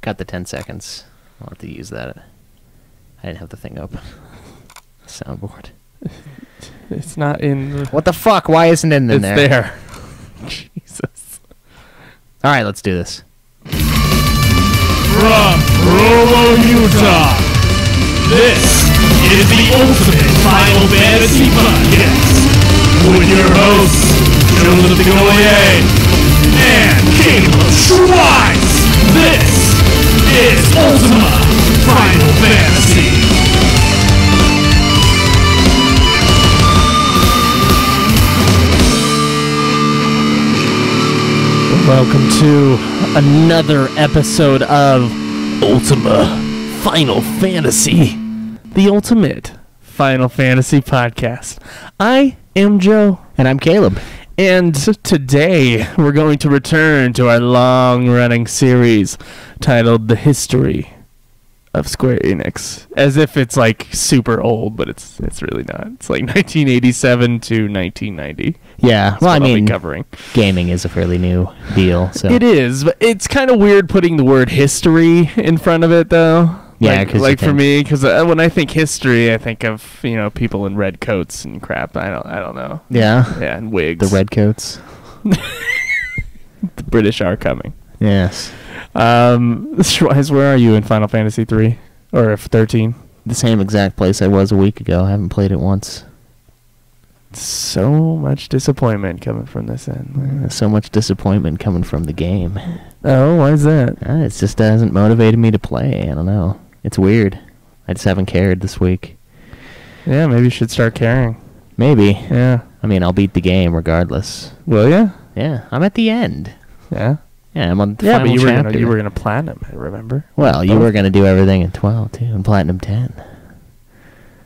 Got the 10 seconds. I'll have to use that. I didn't have the thing open. Soundboard. It's not in... What the fuck? Why isn't it in there? It's there. Jesus. Alright, let's do this. From Provo, Utah, this is the Ultimate Final Fantasy Podcast with your hosts, Joseph DeGoyer and Caleb Schweiss. This is Ultima Final Fantasy. Welcome to another episode of Ultima Final Fantasy, the Ultimate Final Fantasy Podcast. I am Joe. And I'm Caleb. And today we're going to return to our long-running series titled The History of Square Enix. As if it's like super old, but it's really not. It's like 1987 to 1990. Yeah, That's well, I what I'll be mean, covering. Gaming is a fairly new deal. So It is, but it's kind of weird putting the word history in front of it, though. Yeah, like for me, because when I think history, I think of people in red coats and crap. I don't know. Yeah, Yeah, and wigs. the redcoats. The British are coming. Yes, Schweiss, where are you in Final Fantasy 3 or 13? the same exact place I was a week ago. I haven't played it once. So much disappointment coming from this end. So much disappointment coming from the game. Oh, why is that? It just hasn't motivated me to play. I don't know. It's weird. I just haven't cared this week. Yeah, maybe you should start caring. Maybe. Yeah. I mean, I'll beat the game regardless. Will ya? Yeah, I'm at the end. Yeah. Yeah, I'm on the Yeah, final but chapter. you were gonna platinum it, remember? Well, you were going to do everything in 12, too, and Platinum 10.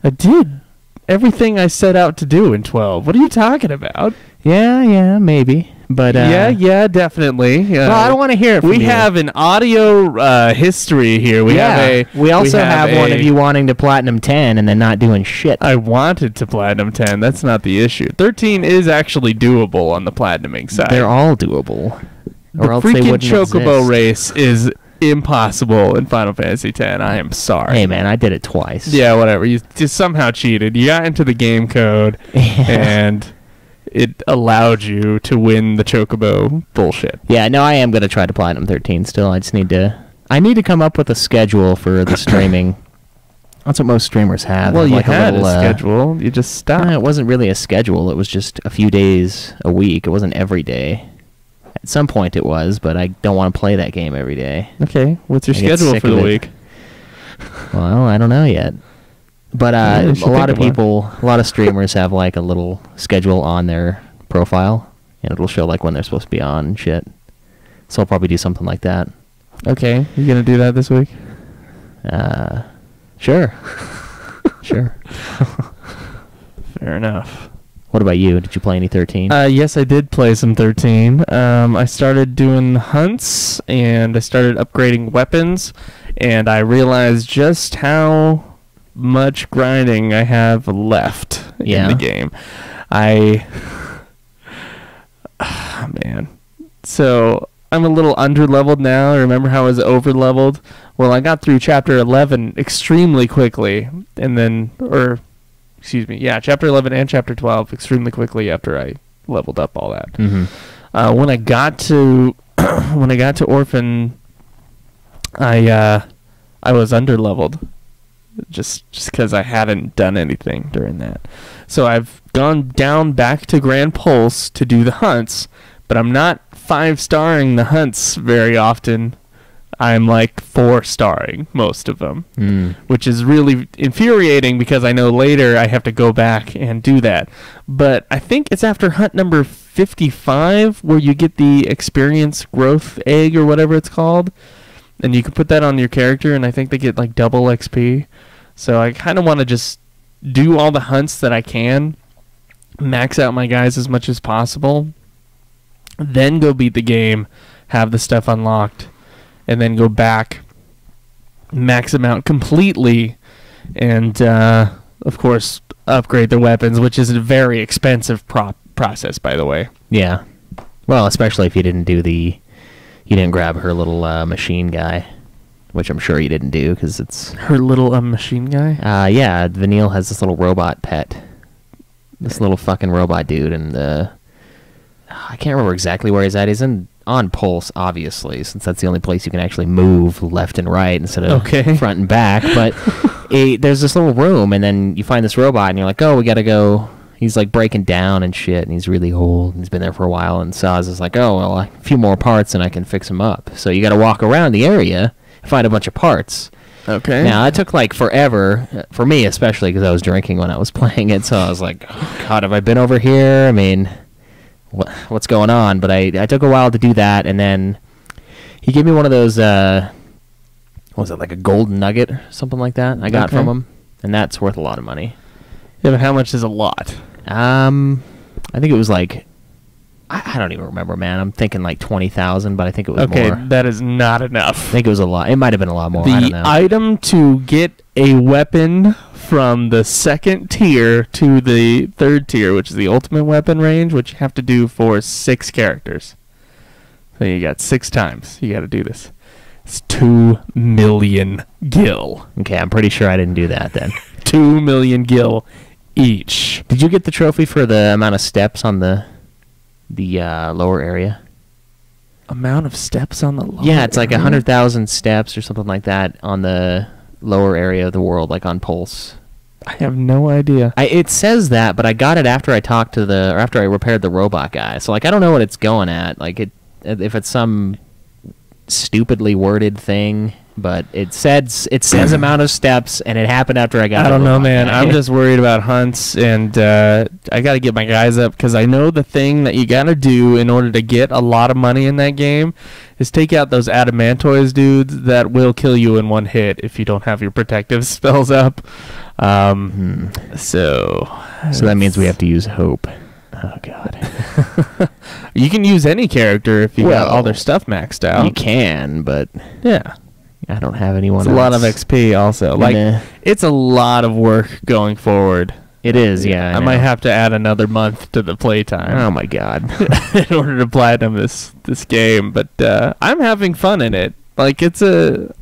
I did everything I set out to do in 12. What are you talking about? Yeah, maybe. But, yeah, definitely. Yeah. Well, I don't want to hear it from We you. have an audio history here. We also have one of you wanting to Platinum 10 and then not doing shit. I wanted to Platinum 10. That's not the issue. 13 is actually doable on the Platinuming side. They're all doable. The Or else they freaking wouldn't Chocobo exist. race is impossible in Final Fantasy X. I am sorry. Hey, man, I did it twice. Yeah, whatever. You just somehow cheated. You got into the game code, and it allowed you to win the Chocobo bullshit. Yeah, no, I am going to try to Platinum 13 still. I just need to... I need to come up with a schedule for the streaming. That's what most streamers have. Well, you like had a, little, a schedule. You just stopped. It wasn't really a schedule. It was just a few days a week. It wasn't every day. At some point it was, but I don't want to play that game every day. Okay, what's your I get schedule sick for of the it. week? Well, I don't know yet. But you a should lot of think of people, a lot of streamers have like a little schedule on their profile, and it'll show like when they're supposed to be on and shit. So I'll probably do something like that. Okay, you gonna do that this week? Sure. Sure. Fair enough. What about you? Did you play any 13? Yes, I did play some 13. I started doing hunts, and I started upgrading weapons, and I realized just how much grinding I have left in the game. Man. So, I'm a little under-leveled now. Remember how I was over-leveled? Well, I got through Chapter 11 extremely quickly, and then... Chapter 11 and Chapter 12 extremely quickly after I leveled up all that. Mm-hmm. When I got to Orphan, I was underleveled just because I hadn't done anything during that. So I've gone down back to Grand Pulse to do the hunts, but I'm not 5-starring the hunts very often. I'm like 4-starring most of them, which is really infuriating because I know later I have to go back and do that. But I think it's after hunt number 55 where you get the experience growth egg or whatever it's called, and you can put that on your character, and I think they get like double XP. So I kind of want to just do all the hunts that I can, max out my guys as much as possible, then go beat the game, have the stuff unlocked, and then go back, max them out completely, and, of course, upgrade the weapons, which is a very expensive process, by the way. Yeah. Well, especially if you didn't do you didn't grab her little machine guy. which I'm sure he didn't do because it's... Her little machine guy? Yeah, Vanille has this little robot pet. This little fucking robot dude, and I can't remember exactly where he's at. He's on Pulse, obviously, since that's the only place you can actually move left and right instead of front and back. But there's this little room, and then you find this robot, and you're like, oh, we gotta go. He's like breaking down and shit, and he's really old, and he's been there for a while, and Saz is like, oh, well, a few more parts and I can fix him up. So you gotta walk around the area and find a bunch of parts. Okay. Now, it took like forever, for me especially, because I was drinking when I was playing it, so I was like, oh, God, have I been over here? I mean, what's going on? But I took a while to do that, and then he gave me one of those, what was it, like a golden nugget or something like that I got from him, and that's worth a lot of money. Yeah, but how much is a lot? I think it was like, I don't even remember, man. I'm thinking like 20,000, but I think it was more. Okay, that is not enough. I think it was a lot. It might have been a lot more. I don't know. The item to get a weapon from the 2nd tier to the 3rd tier, which is the ultimate weapon range, which you have to do for 6 characters. So you got 6 times. You got to do this. It's 2 million gil. Okay, I'm pretty sure I didn't do that then. 2 million gil each. Did you get the trophy for the amount of steps on the lower area? Amount of steps on the lower Yeah, it's like area? 100,000 steps or something like that on the lower area of the world, like on Pulse. I have no idea. It says that, but I got it after I talked to after I repaired the robot guy. So like I don't know what it's going at. Like if it's some stupidly worded thing, but it says amount of steps, and it happened after I got. I don't know, man. I'm just worried about hunts, and I got to get my guys up because I know the thing that you got to do in order to get a lot of money in that game is take out those adamantoids dudes that will kill you in one hit if you don't have your protective spells up. So that means we have to use hope. Oh God. You can use any character if you got all their stuff maxed out. You can, but yeah. I don't have anyone It's else. a lot of XP also. Like, it's a lot of work going forward. It is, yeah. I might have to add another month to the playtime. Oh my God. In order to platinum this game. But I'm having fun in it. Like, it's a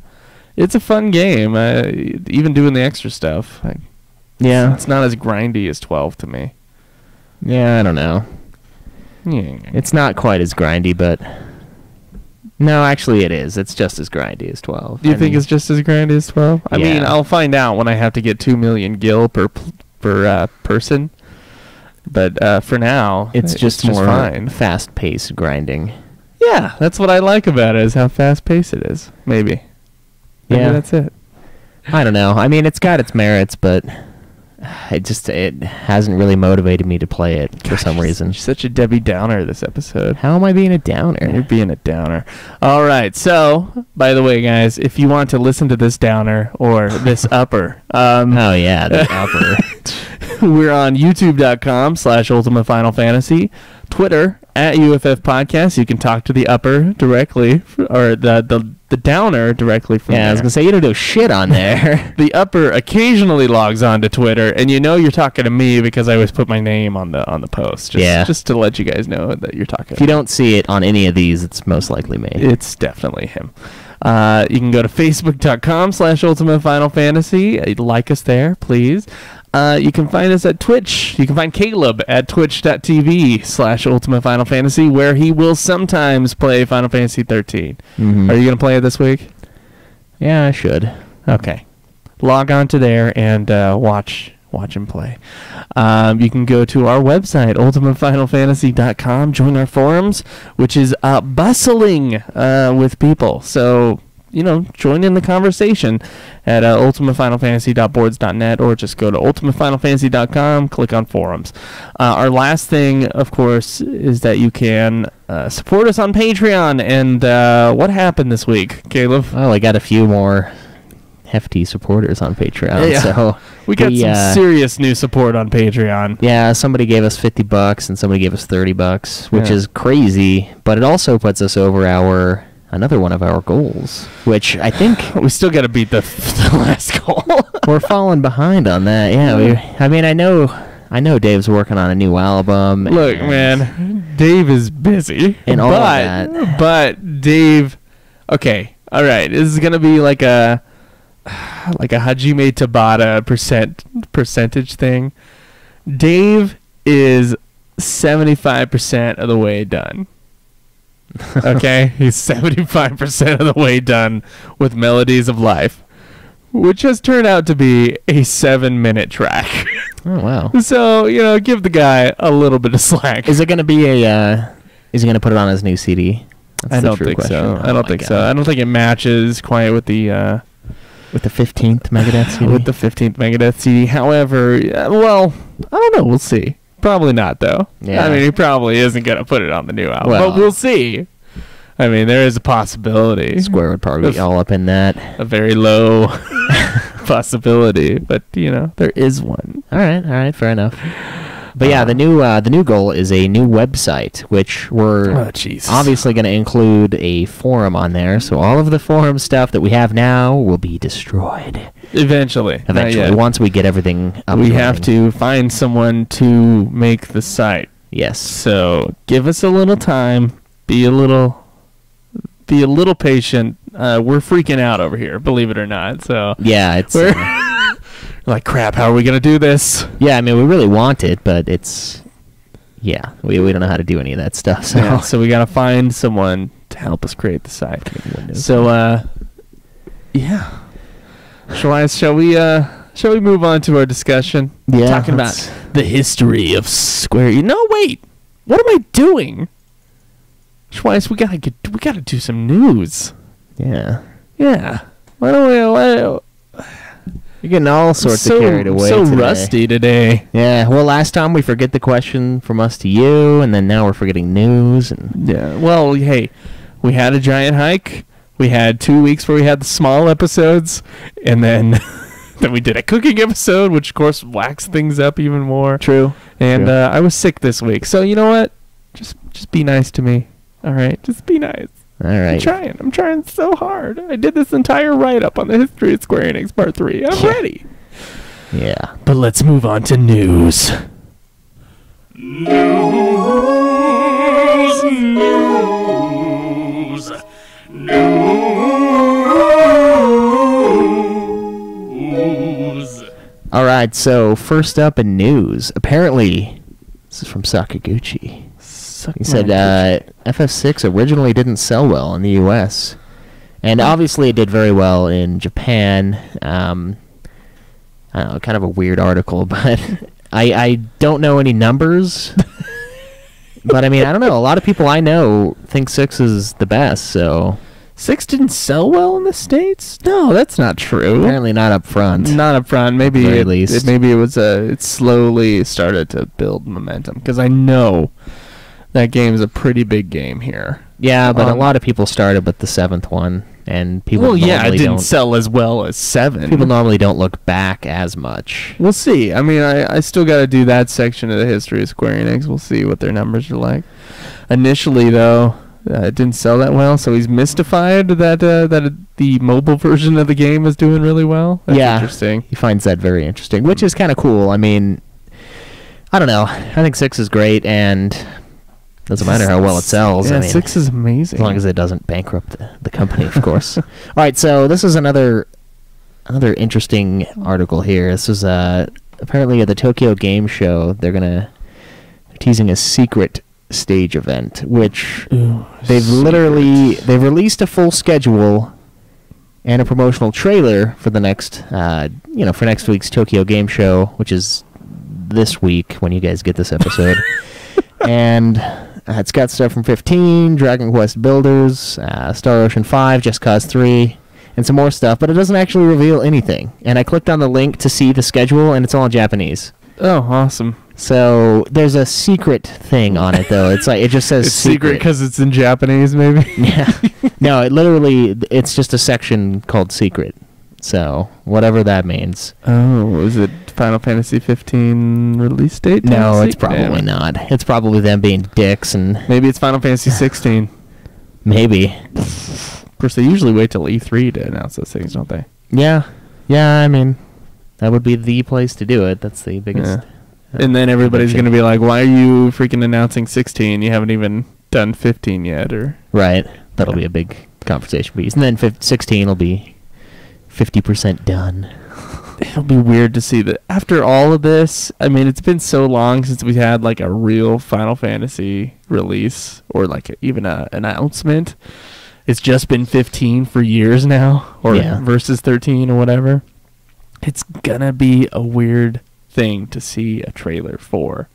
fun game. Even doing the extra stuff. Yeah. It's not as grindy as 12 to me. Yeah, I don't know. Yeah. It's not quite as grindy, but... No, actually it is. It's just as grindy as 12. Do you think it's just as grindy as 12? I mean, I'll find out when I have to get 2 million gil per person. But for now, it's just more fine. Fast-paced grinding. Yeah, that's what I like about it, is how fast-paced it is. Maybe that's it. I don't know. I mean, it's got its merits, but it hasn't really motivated me to play it for some reason. You're such a Debbie Downer this episode. How am I being a downer? You're being a downer. All right. So, by the way, guys, if you want to listen to this downer or this upper, oh yeah, the upper. We're on YouTube.com/Ultima Final Fantasy, Twitter @UFF Podcast. You can talk to the upper directly, or the downer directly from there. I was gonna say you don't do shit on there. The upper occasionally logs on to Twitter, and you know you're talking to me because I always put my name on the post. Just to let you guys know that you're talking. If you don't see it on any of these, it's most likely me. It's definitely him. You can go to Facebook.com/Ultima Final Fantasy. Like us there, please. You can find us at Twitch. You can find Caleb at twitch.tv/Ultima Final Fantasy, where he will sometimes play Final Fantasy XIII. Mm-hmm. Are you going to play it this week? Yeah, I should. Okay. Log on to there and watch him play. You can go to our website, ultimafinalfantasy.com, join our forums, which is bustling with people. So, join in the conversation at ultimafinalfantasy.boards.net, or just go to ultimafinalfantasy.com, click on forums. Our last thing, of course, is that you can support us on Patreon. And what happened this week, Caleb? Well, I got a few more hefty supporters on Patreon. Yeah. So we got some serious new support on Patreon. Yeah, somebody gave us $50 and somebody gave us $30, which is crazy, but it also puts us over another one of our goals, which I think we still got to beat the last goal. We're falling behind on that. Yeah, I know Dave's working on a new album. Look, man, Dave is busy. And all of that. But Dave, okay, All right, this is gonna be like a Hajime Tabata percentage thing. Dave is 75% of the way done. Okay, he's 75% of the way done with Melodies of Life, which has turned out to be a 7-minute track. Oh wow! So give the guy a little bit of slack. Is it going to be a? Is he going to put it on his new CD? I don't think so. I don't think so. I don't think it matches quite with the 15th Megadeth CD. With the 15th Megadeth CD. However, well, I don't know. We'll see. Probably not, though. Yeah. I mean, he probably isn't going to put it on the new album. Well, but we'll see. I mean, there is a possibility. Square would probably be all up in that. A very low possibility, but there is one. All right, fair enough. But yeah, the new goal is a new website, which we're obviously going to include a forum on there. So all of the forum stuff that we have now will be destroyed eventually. Once we get everything up. We have to find someone to make the site. Yes. So give us a little time. Be a little patient. We're freaking out over here, believe it or not. So yeah, it's like, crap, how are we going to do this? Yeah, I mean, we really want it, but it's we don't know how to do any of that stuff. So so we got to find someone to help us create the site. So yeah. Shall we move on to our discussion? Yeah, talking about the history of Square. Wait. What am I doing? Schweiss, we gotta do some news. Yeah. Why don't we? You're getting all sorts of carried away. So today. rusty today. Yeah. Well, last time we forget the question from us to you, and then now we're forgetting news. And yeah. Well, hey, we had a giant hike. We had 2 weeks where we had the small episodes, and then then we did a cooking episode, which of course waxed things up even more. True. And I was sick this week, so you know what? Just be nice to me. All right, just be nice. All right. I'm trying so hard. I did this entire write-up on the history of Square Enix Part 3. I'm ready. Yeah. But let's move on to news. All right, so first up in news. Apparently, this is from Sakaguchi. He said FF6 originally didn't sell well in the U.S. And obviously it did very well in Japan. I don't know, kind of a weird article, but I don't know any numbers. But I mean, I don't know. A lot of people I know think 6 is the best, so... 6 didn't sell well in the States? No, that's not true. Apparently not up front. Not up front. Maybe at the very least. Maybe it was it slowly started to build momentum, because I know that game is a pretty big game here. Yeah, but a lot of people started with the 7th one, and people it normally didn't sell as well as 7. People normally don't look back as much. We'll see. I mean, I still got to do that section of the history of Square Enix. We'll see what their numbers are like. Initially, though, it didn't sell that well, so he's mystified that the mobile version of the game is doing really well. That's interesting. He finds that very interesting, which is kind of cool. I mean, I don't know. I think 6 is great, and doesn't matter how well it sells. Yeah, I mean, 6 is amazing. As long as it doesn't bankrupt the company, of course. All right, so this is another interesting article here. This is apparently at the Tokyo Game Show. They're teasing a secret stage event, which they've released a full schedule and a promotional trailer for the next for next week's Tokyo Game Show, which is this week when you guys get this episode. And it's got stuff from 15, Dragon Quest Builders, Star Ocean 5, Just Cause 3, and some more stuff, but it doesn't actually reveal anything. And I clicked on the link to see the schedule, and it's all in Japanese. Oh, awesome. So there's a secret thing on it, though. It's like it just says it's secret because it's in Japanese, maybe. Yeah. No, it's just a section called secret. So whatever that means. Oh, is it Final Fantasy XV release date? No, it's probably not. It's probably them being dicks, and maybe it's Final Fantasy XVI. Maybe. Of course, they usually wait till E3 to announce those things, don't they? Yeah. I mean, that would be the place to do it. That's the biggest. Yeah. And then everybody's going to be like, why are you freaking announcing 16? You haven't even done 15 yet. Or right. That'll be a big conversation piece. And then 16 will be 50% done. It'll be weird to see that after all of this. I mean, it's been so long since we had like a real Final Fantasy release or like even an announcement. It's just been 15 for years now, or versus 13 or whatever. It's gonna be a weird thing to see a trailer for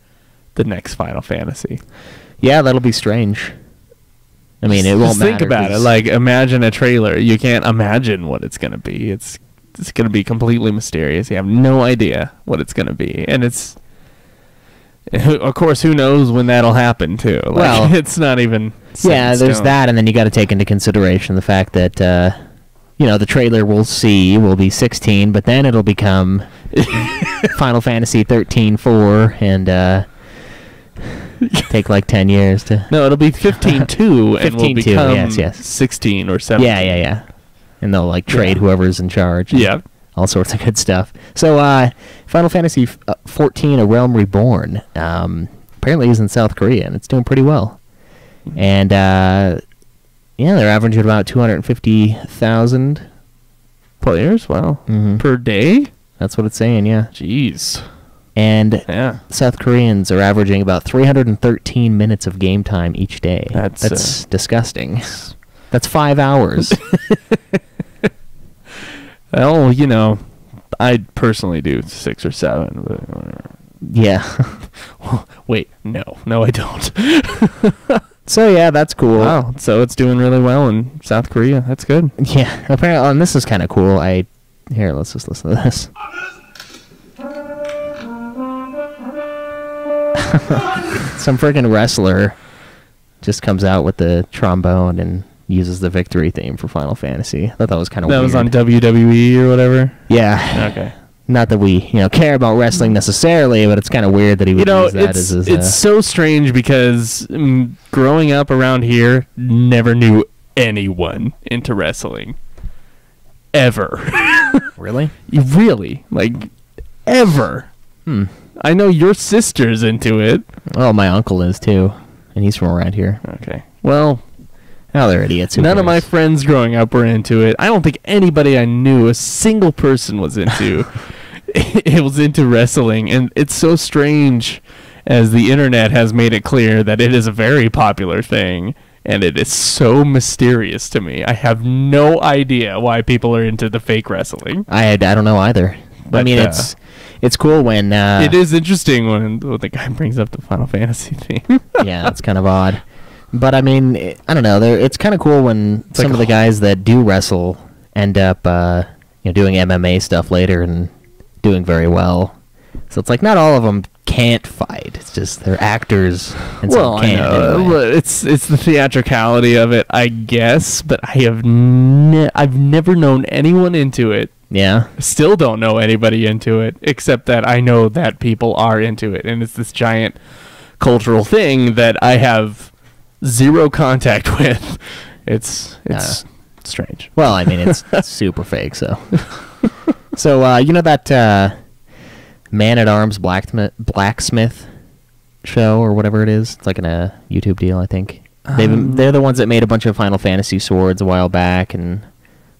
the next Final Fantasy. Yeah, that'll be strange. I mean, it won't matter. Think about it. Like, imagine a trailer. You can't imagine what it's gonna be. It's going to be completely mysterious. You have no idea what it's going to be. And it's, of course, who knows when that'll happen, too. Like, well, it's not even yeah, there's that, and then you got to take into consideration the fact that, the trailer we'll see will be 16, but then it'll become Final Fantasy 13-4, and take like 10 years to... No, it'll be 15-2, and will become yes. 16 or 17. Yeah. And they'll like trade whoever's in charge. Yeah. All sorts of good stuff. So, Final Fantasy 14, A Realm Reborn, apparently is in South Korea, and it's doing pretty well. And, they're averaging about 250,000 players, per day? That's what it's saying, yeah. Jeez. And South Koreans are averaging about 313 minutes of game time each day. That's disgusting. That's 5 hours. Well, I personally do 6 or 7. But whatever. Yeah. Wait, no, I don't. So yeah, that's cool. Wow, so it's doing really well in South Korea. That's good. Yeah, apparently, and this is kind of cool. Here, let's just listen to this. Some freaking wrestler just comes out with the trombone and uses the victory theme for Final Fantasy. I thought that was kind of weird. That was on WWE or whatever? Yeah. Okay. Not that we, care about wrestling necessarily, but it's kind of weird that he would use that as his... It's so strange because growing up around here, never knew anyone into wrestling. Ever. Really? Really. Like, ever. I know your sister's into it. Oh, my uncle is too. And he's from around here. Okay. Well... Oh, they're idiots. None of my friends growing up were into it. I don't think anybody I knew, a single person, was into it was into wrestling. And it's so strange, as the internet has made it clear that it is a very popular thing, and it is so mysterious to me. I have no idea why people are into the fake wrestling. I don't know either. But, I mean, it's cool when... it is interesting when the guy brings up the Final Fantasy theme. Yeah, it's kind of odd. But, I mean, I don't know. It's kind of cool when some of the guys that do wrestle end up doing MMA stuff later and doing very well. So it's like not all of them can't fight. It's just they're actors and some can't. Anyway. It's the theatricality of it, I guess. But I've never known anyone into it. Yeah. Still don't know anybody into it, except that I know that people are into it. And it's this giant cultural thing that I have... zero contact with. It's strange. Well, I mean, it's super fake. So that Man-at-Arms blacksmith show or whatever it is. It's like a YouTube deal, I think. They're the ones that made a bunch of Final Fantasy swords a while back, and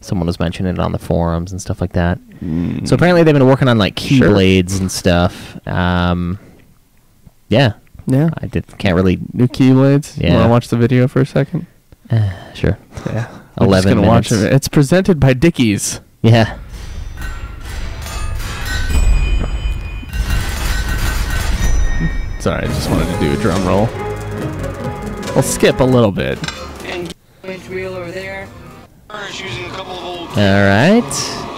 someone was mentioning it on the forums and stuff like that. So apparently they've been working on like keyblades and stuff. Yeah. Yeah, can't really new keyblades. Yeah, you want to watch the video for a second? Sure. Yeah, 11 minutes. Watch it. It's presented by Dickies. Yeah. Sorry, I just wanted to do a drum roll. I'll skip a little bit. Reel over there. Using a couple of old all right.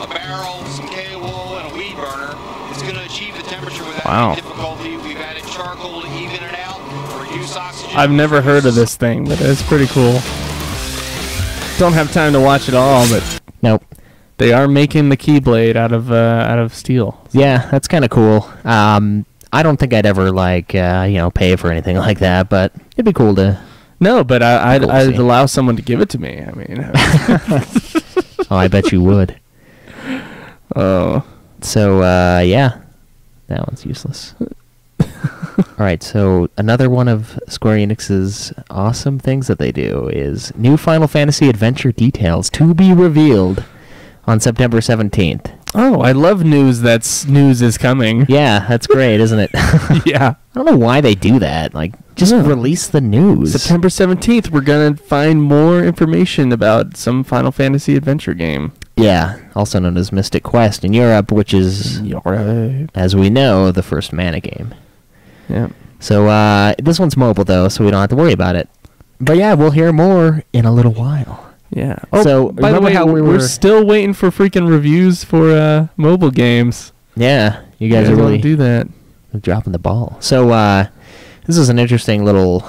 A barrel, some K-wool, and a weed burner. It's going to achieve the temperature without any difficulty. We've added charcoal to even it out. Reduce oxygen. I've never heard of this thing, but it's pretty cool. Don't have time to watch it all, but nope. They are making the Keyblade out of steel. Yeah, that's kind of cool. I don't think I'd ever pay for anything like that, but it'd be cool to. No, but I'd allow someone to give it to me. I mean, oh, I bet you would. Oh, so yeah, that one's useless. All All right, so another one of Square Enix's awesome things that they do is new Final Fantasy Adventure details to be revealed on September 17th. Oh, I love news news is coming. Yeah, that's great, isn't it? Yeah. I don't know why they do that. Like, just release the news. September 17th, we're going to find more information about some Final Fantasy adventure game. Yeah, also known as Mystic Quest in Europe, which is, as we know, the first Mana game. Yeah. So, this one's mobile, though, so we don't have to worry about it. But yeah, we'll hear more in a little while. Yeah. Oh, so, by the way, how we're still waiting for freaking reviews for mobile games. Yeah, you guys are really do that. Dropping the ball. So, this is an interesting little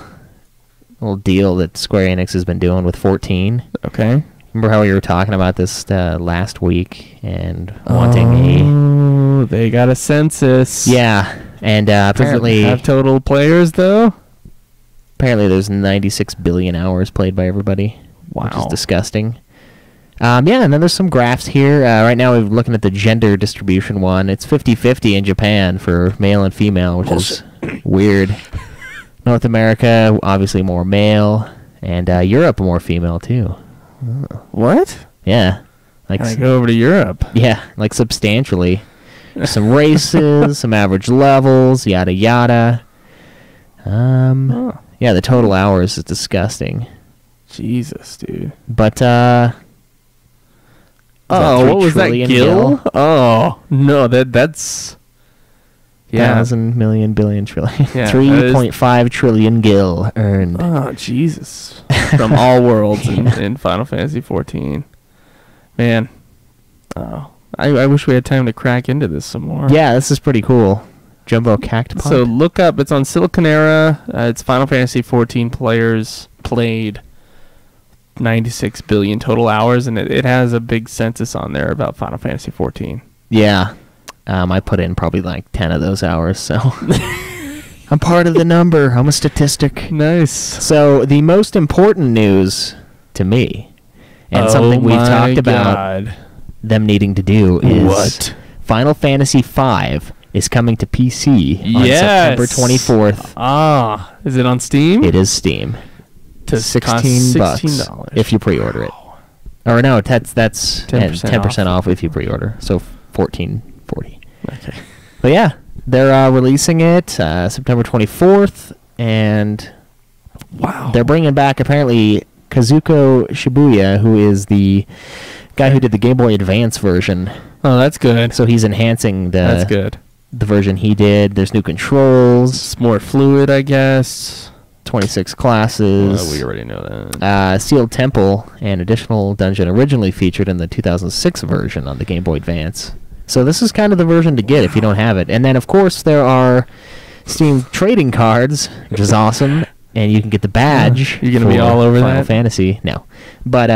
deal that Square Enix has been doing with 14. Okay. Remember how we were talking about this last week and wanting they got a census. Yeah, and apparently... Does it have total players, though? Apparently there's 96 billion hours played by everybody. Wow. Which is disgusting. Yeah, and then there's some graphs here. Right now we're looking at the gender distribution one. It's 50-50 in Japan for male and female, which is weird. North America, obviously more male, and Europe more female, too. What? Yeah. Like, I go over to Europe. Yeah, like substantially. Some races, some average levels, yada yada. Yeah, the total hours is disgusting. Jesus, dude. But what was that? Gil? Oh no, that's thousand million billion trillion. Yeah, 3.5 trillion gil earned. Oh Jesus! From all worlds in Final Fantasy XIV. Man, I wish we had time to crack into this some more. Yeah, this is pretty cool. Jumbo Cactpod. So look up. It's on Siliconera. It's Final Fantasy XIV players played 96 billion total hours, and it has a big census on there about Final Fantasy XIV. Yeah. I put in probably like 10 of those hours, so I'm part of the number. I'm a statistic. Nice. So the most important news to me, and something we've talked about them needing to do, is what? Final Fantasy V is coming to PC on September 24th. Is it on Steam? It is Steam. To $16 if you pre-order it. Or no, that's 10% off if you pre-order. So $14.40. Okay. But yeah, they're releasing it September 24th, and wow, they're bringing back apparently Kazuko Shibuya, who is the guy who did the Game Boy Advance version. Oh, that's good. So he's enhancing that's good. The version he did. There's new controls. It's more fluid, I guess. 26 classes. Well, we already know that. Sealed Temple, an additional dungeon originally featured in the 2006 version on the Game Boy Advance. So this is kind of the version to get if you don't have it. And then, of course, there are Steam trading cards, which is awesome. And you can get the badge. You're going to be all over Final that? Fantasy. No. But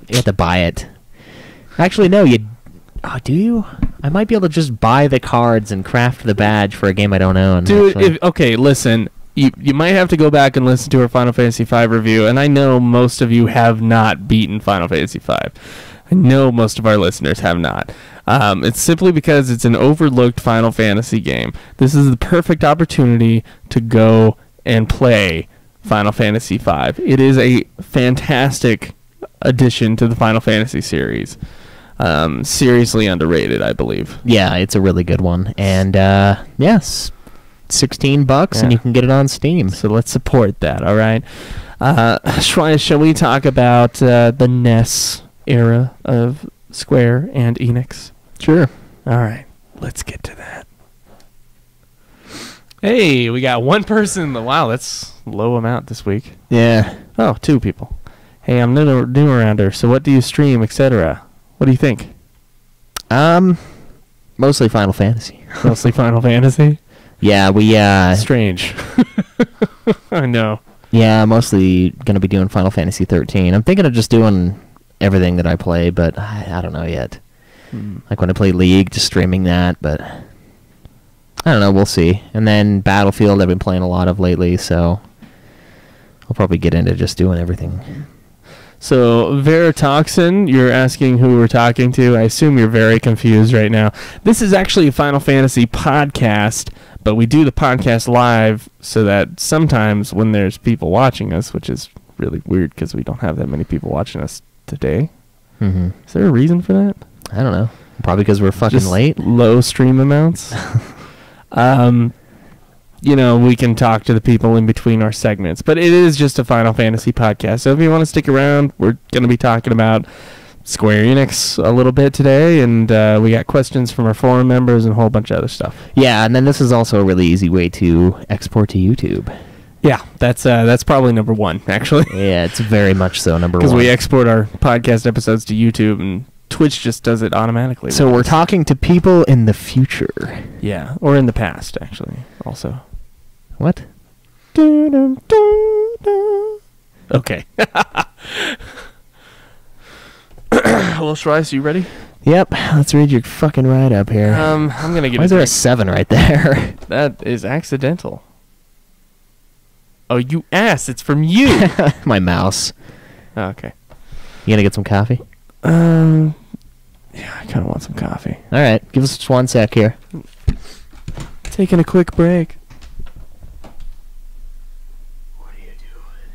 you have to buy it. Actually, no. Do you? I might be able to just buy the cards and craft the badge for a game I don't own. Dude, okay, listen. You might have to go back and listen to our Final Fantasy V review, and I know most of you have not beaten Final Fantasy V. I know most of our listeners have not. It's simply because it's an overlooked Final Fantasy game. This is the perfect opportunity to go and play Final Fantasy V. It is a fantastic addition to the Final Fantasy series. Seriously underrated, I believe. Yeah, it's a really good one. And, yes. $16 and you can get it on Steam. So let's support that, all right? Shall we talk about the NES era of Square and Enix? Sure. All right, let's get to that. Hey, we got one person. Wow, that's a low amount this week. Yeah. Oh, 2 people. Hey, I'm new around here, so what do you stream, etc.? What do you think? Mostly Final Fantasy. Mostly Final Fantasy? Yeah, we strange. I know. Yeah, mostly gonna be doing Final Fantasy 13. I'm thinking of just doing everything that I play, but I don't know yet. Like when I play League, just streaming that, but I don't know, we'll see. And then Battlefield I've been playing a lot of lately, so I'll probably get into just doing everything. So, Veritoxin, you're asking who we're talking to. I assume you're very confused right now. This is actually a Final Fantasy podcast, But we do the podcast live so that sometimes when there's people watching us, which is really weird because we don't have that many people watching us today. Mm-hmm. Is there a reason for that? I don't know. Probably because we're fucking Just late. Low stream amounts. You know, we can talk to the people in between our segments, but it is just a Final Fantasy podcast. So if you want to stick around, we're going to be talking about Square Enix a little bit today, and we got questions from our forum members and a whole bunch of other stuff. Yeah, and then this is also a really easy way to export to YouTube. Yeah, that's probably number one, actually. Yeah, it's very much so number one. Because we export our podcast episodes to YouTube, and Twitch just does it automatically. So we're talking to people in the future. Yeah, or in the past, actually, also. What? Okay. Well, Schweiss, you ready? Yep, let's read your fucking write-up here. I'm going to get Why is there a 7 right there? That is accidental. Oh, you ass. It's from you. My mouse. Oh, okay. You gonna get some coffee? Yeah, I kind of want some coffee. All right, give us just 1 sec here. Taking a quick break. What are you doing?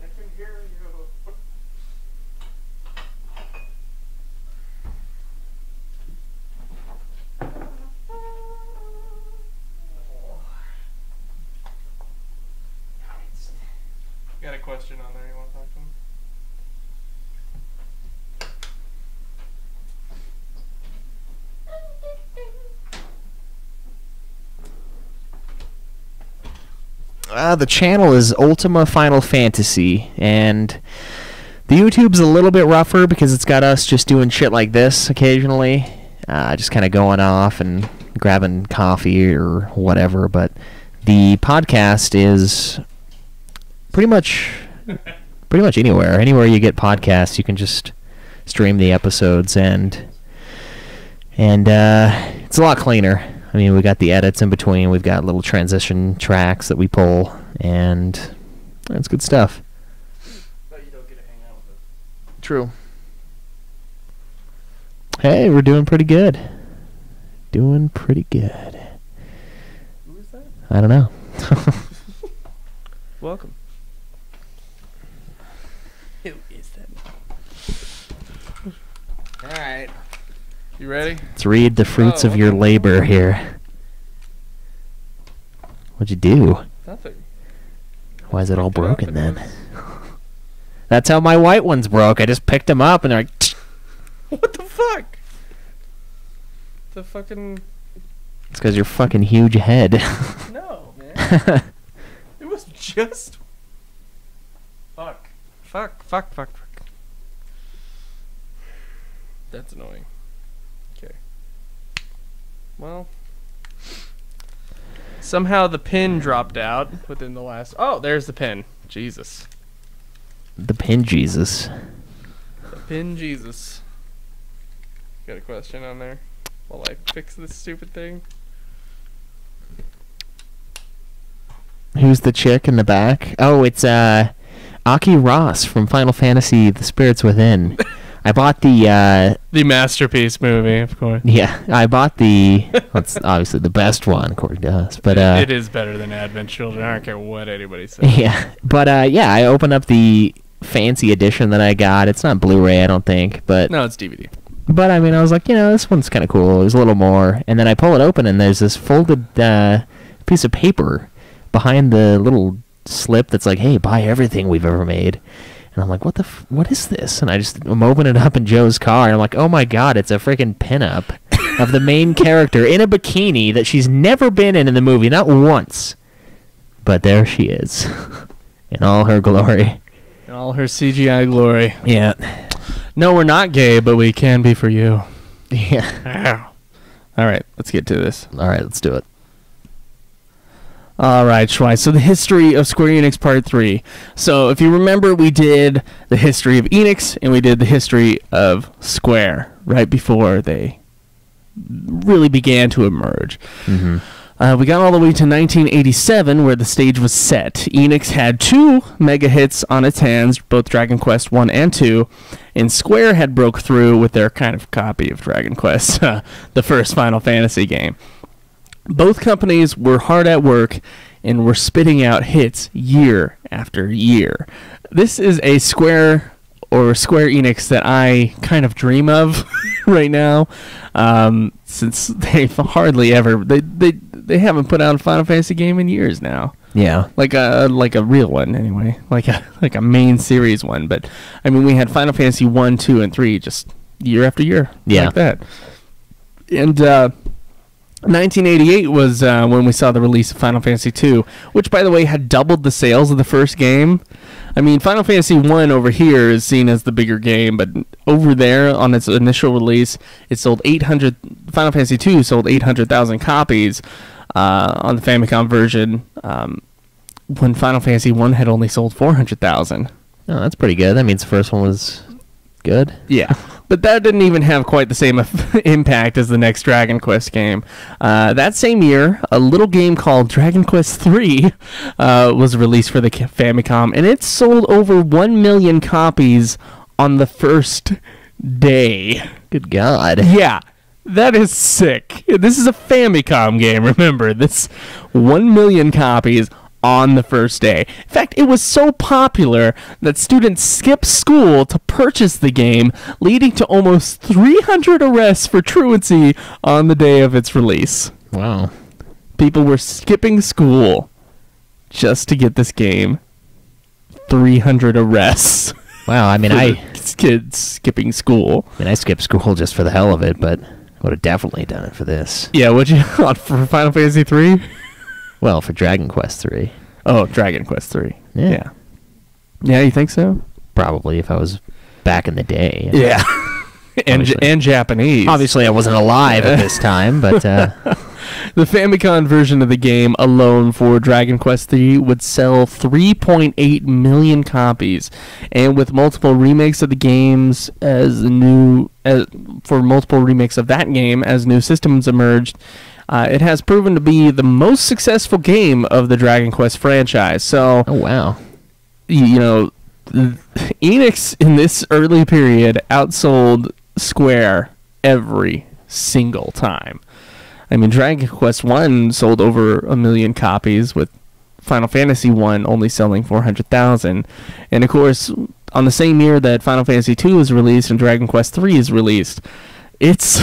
I can hear you. Got a question on there. You want to talk to him? The channel is Ultima Final Fantasy, and the YouTube's a little bit rougher because it's got us just doing shit like this occasionally, just kind of going off and grabbing coffee or whatever. But the podcast is pretty much anywhere you get podcasts, you can just stream the episodes, and it's a lot cleaner. I mean, we got the edits in between. We've got little transition tracks that we pull, and it's good stuff. But you don't get to hang out with us. True. Hey, we're doing pretty good. Doing pretty good. Who is that? I don't know. Welcome. Who is that? All right. You ready? Let's read the fruits of Oh, your okay. labor here. What'd you do? Nothing. Why is it all Picked it up broken and then? it That's how my white ones broke. I just picked them up and they're like, What the fuck? The fucking... it's because your fucking huge head. No, man. It was just... Fuck. That's annoying. Okay. Well... Somehow the pin dropped out within the last... Oh, there's the pin. Jesus. The pin Jesus. The pin Jesus. Got a question on there while I fix this stupid thing? Who's the chick in the back? Oh, it's Aki Ross from Final Fantasy The Spirits Within. I bought the The masterpiece movie, of course. yeah, I bought the that's obviously the best one according to us. But It is better than Advent Children. I don't care what anybody says. yeah. But yeah, I opened up the fancy edition that I got. It's not Blu-ray, I don't think, but No, it's DVD. But I mean, I was like, this one's kind of cool. It was a little more, and then I pull it open, and there's this folded piece of paper behind the little slip that's like, "Hey, buy everything we've ever made." And I'm like, what is this? And I'm opening it up in Joe's car, and I'm like, oh my god, it's a freaking pinup of the main character in a bikini that she's never been in the movie, not once. But there she is, in all her glory. In all her CGI glory. Yeah. No, we're not gay, but we can be for you. Yeah. All right, let's get to this. All right, let's do it. All right, Schweiss. So the history of Square Enix Part 3. So if you remember, we did the history of Enix, and we did the history of Square right before they really began to emerge. Mm-hmm. We got all the way to 1987, where the stage was set. Enix had 2 mega hits on its hands, both Dragon Quest 1 and 2, and Square had broke through with their kind of copy of Dragon Quest, the first Final Fantasy game. Both companies were hard at work and were spitting out hits year after year. This is a Square Enix that I kind of dream of right now, since they've hardly ever they haven't put out a Final Fantasy game in years now. Yeah. Like a real one anyway, like a main series one. But I mean, we had Final Fantasy 1, 2, and 3 just year after year, like that. And 1988 was when we saw the release of Final Fantasy 2, which, by the way, had doubled the sales of the first game. I mean, Final Fantasy 1 over here is seen as the bigger game, but over there on its initial release, it sold 800. Final Fantasy 2 sold 800,000 copies on the Famicom version, when Final Fantasy 1 had only sold 400,000. Oh, that's pretty good. That means the first one was good. Yeah. But that didn't even have quite the same impact as the next Dragon Quest game. That same year, a little game called Dragon Quest III was released for the Famicom, and it sold over 1 million copies on the first day. Good God. Yeah, that is sick. This is a Famicom game, remember. This 1 million copies on the first day. In fact, it was so popular that students skipped school to purchase the game, leading to almost 300 arrests for truancy on the day of its release. Wow. People were skipping school just to get this game. 300 arrests. Wow, I mean, kids skipping school. I mean, I skipped school just for the hell of it, but I would have definitely done it for this. Yeah, would you? For Final Fantasy 3? Well, for Dragon Quest III. Oh, Dragon Quest III. Yeah. Yeah, you think so? Probably, if I was back in the day. Yeah. and Japanese. Obviously, I wasn't alive at this time, but... The Famicom version of the game alone for Dragon Quest III would sell 3.8 million copies, and with multiple remakes of the games for multiple remakes of that game as new systems emerged, it has proven to be the most successful game of the Dragon Quest franchise. So, oh wow, you know, Enix in this early period outsold Square every single time. I mean, Dragon Quest 1 sold over 1 million copies, with Final Fantasy 1 only selling 400,000. And of course, on the same year that Final Fantasy 2 is released and Dragon Quest 3 is released, it's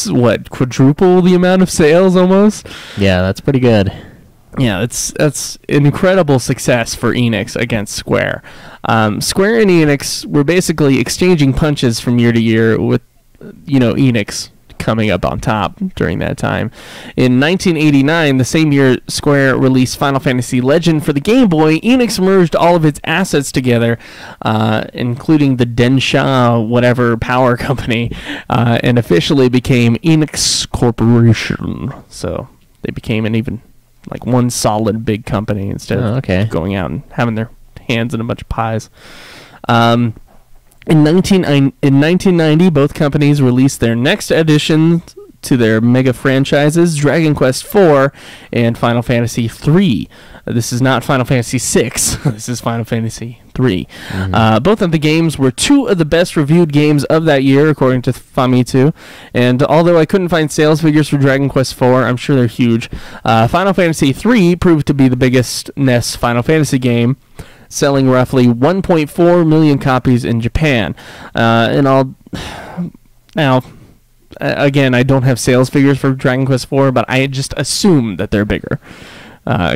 what, quadruple the amount of sales almost? Yeah, that's pretty good. Yeah, that's an incredible success for Enix against Square. Square and Enix were basically exchanging punches from year to year, with, you know, Enix coming up on top during that time. In 1989, the same year Square released Final Fantasy Legend for the Game Boy, Enix merged all of its assets together, including the Densha whatever power company, and officially became Enix Corporation. So they became an even like one solid big company instead of going out and having their hands in a bunch of pies. In 1990, both companies released their next addition to their mega franchises, Dragon Quest IV and Final Fantasy III. This is not Final Fantasy VI. This is Final Fantasy III. Mm-hmm. Both of the games were 2 of the best reviewed games of that year, according to Famitsu. And although I couldn't find sales figures for Dragon Quest IV, I'm sure they're huge. Final Fantasy III proved to be the biggest NES Final Fantasy game, selling roughly 1.4 million copies in Japan. Now, again, I don't have sales figures for Dragon Quest IV, but I just assume that they're bigger,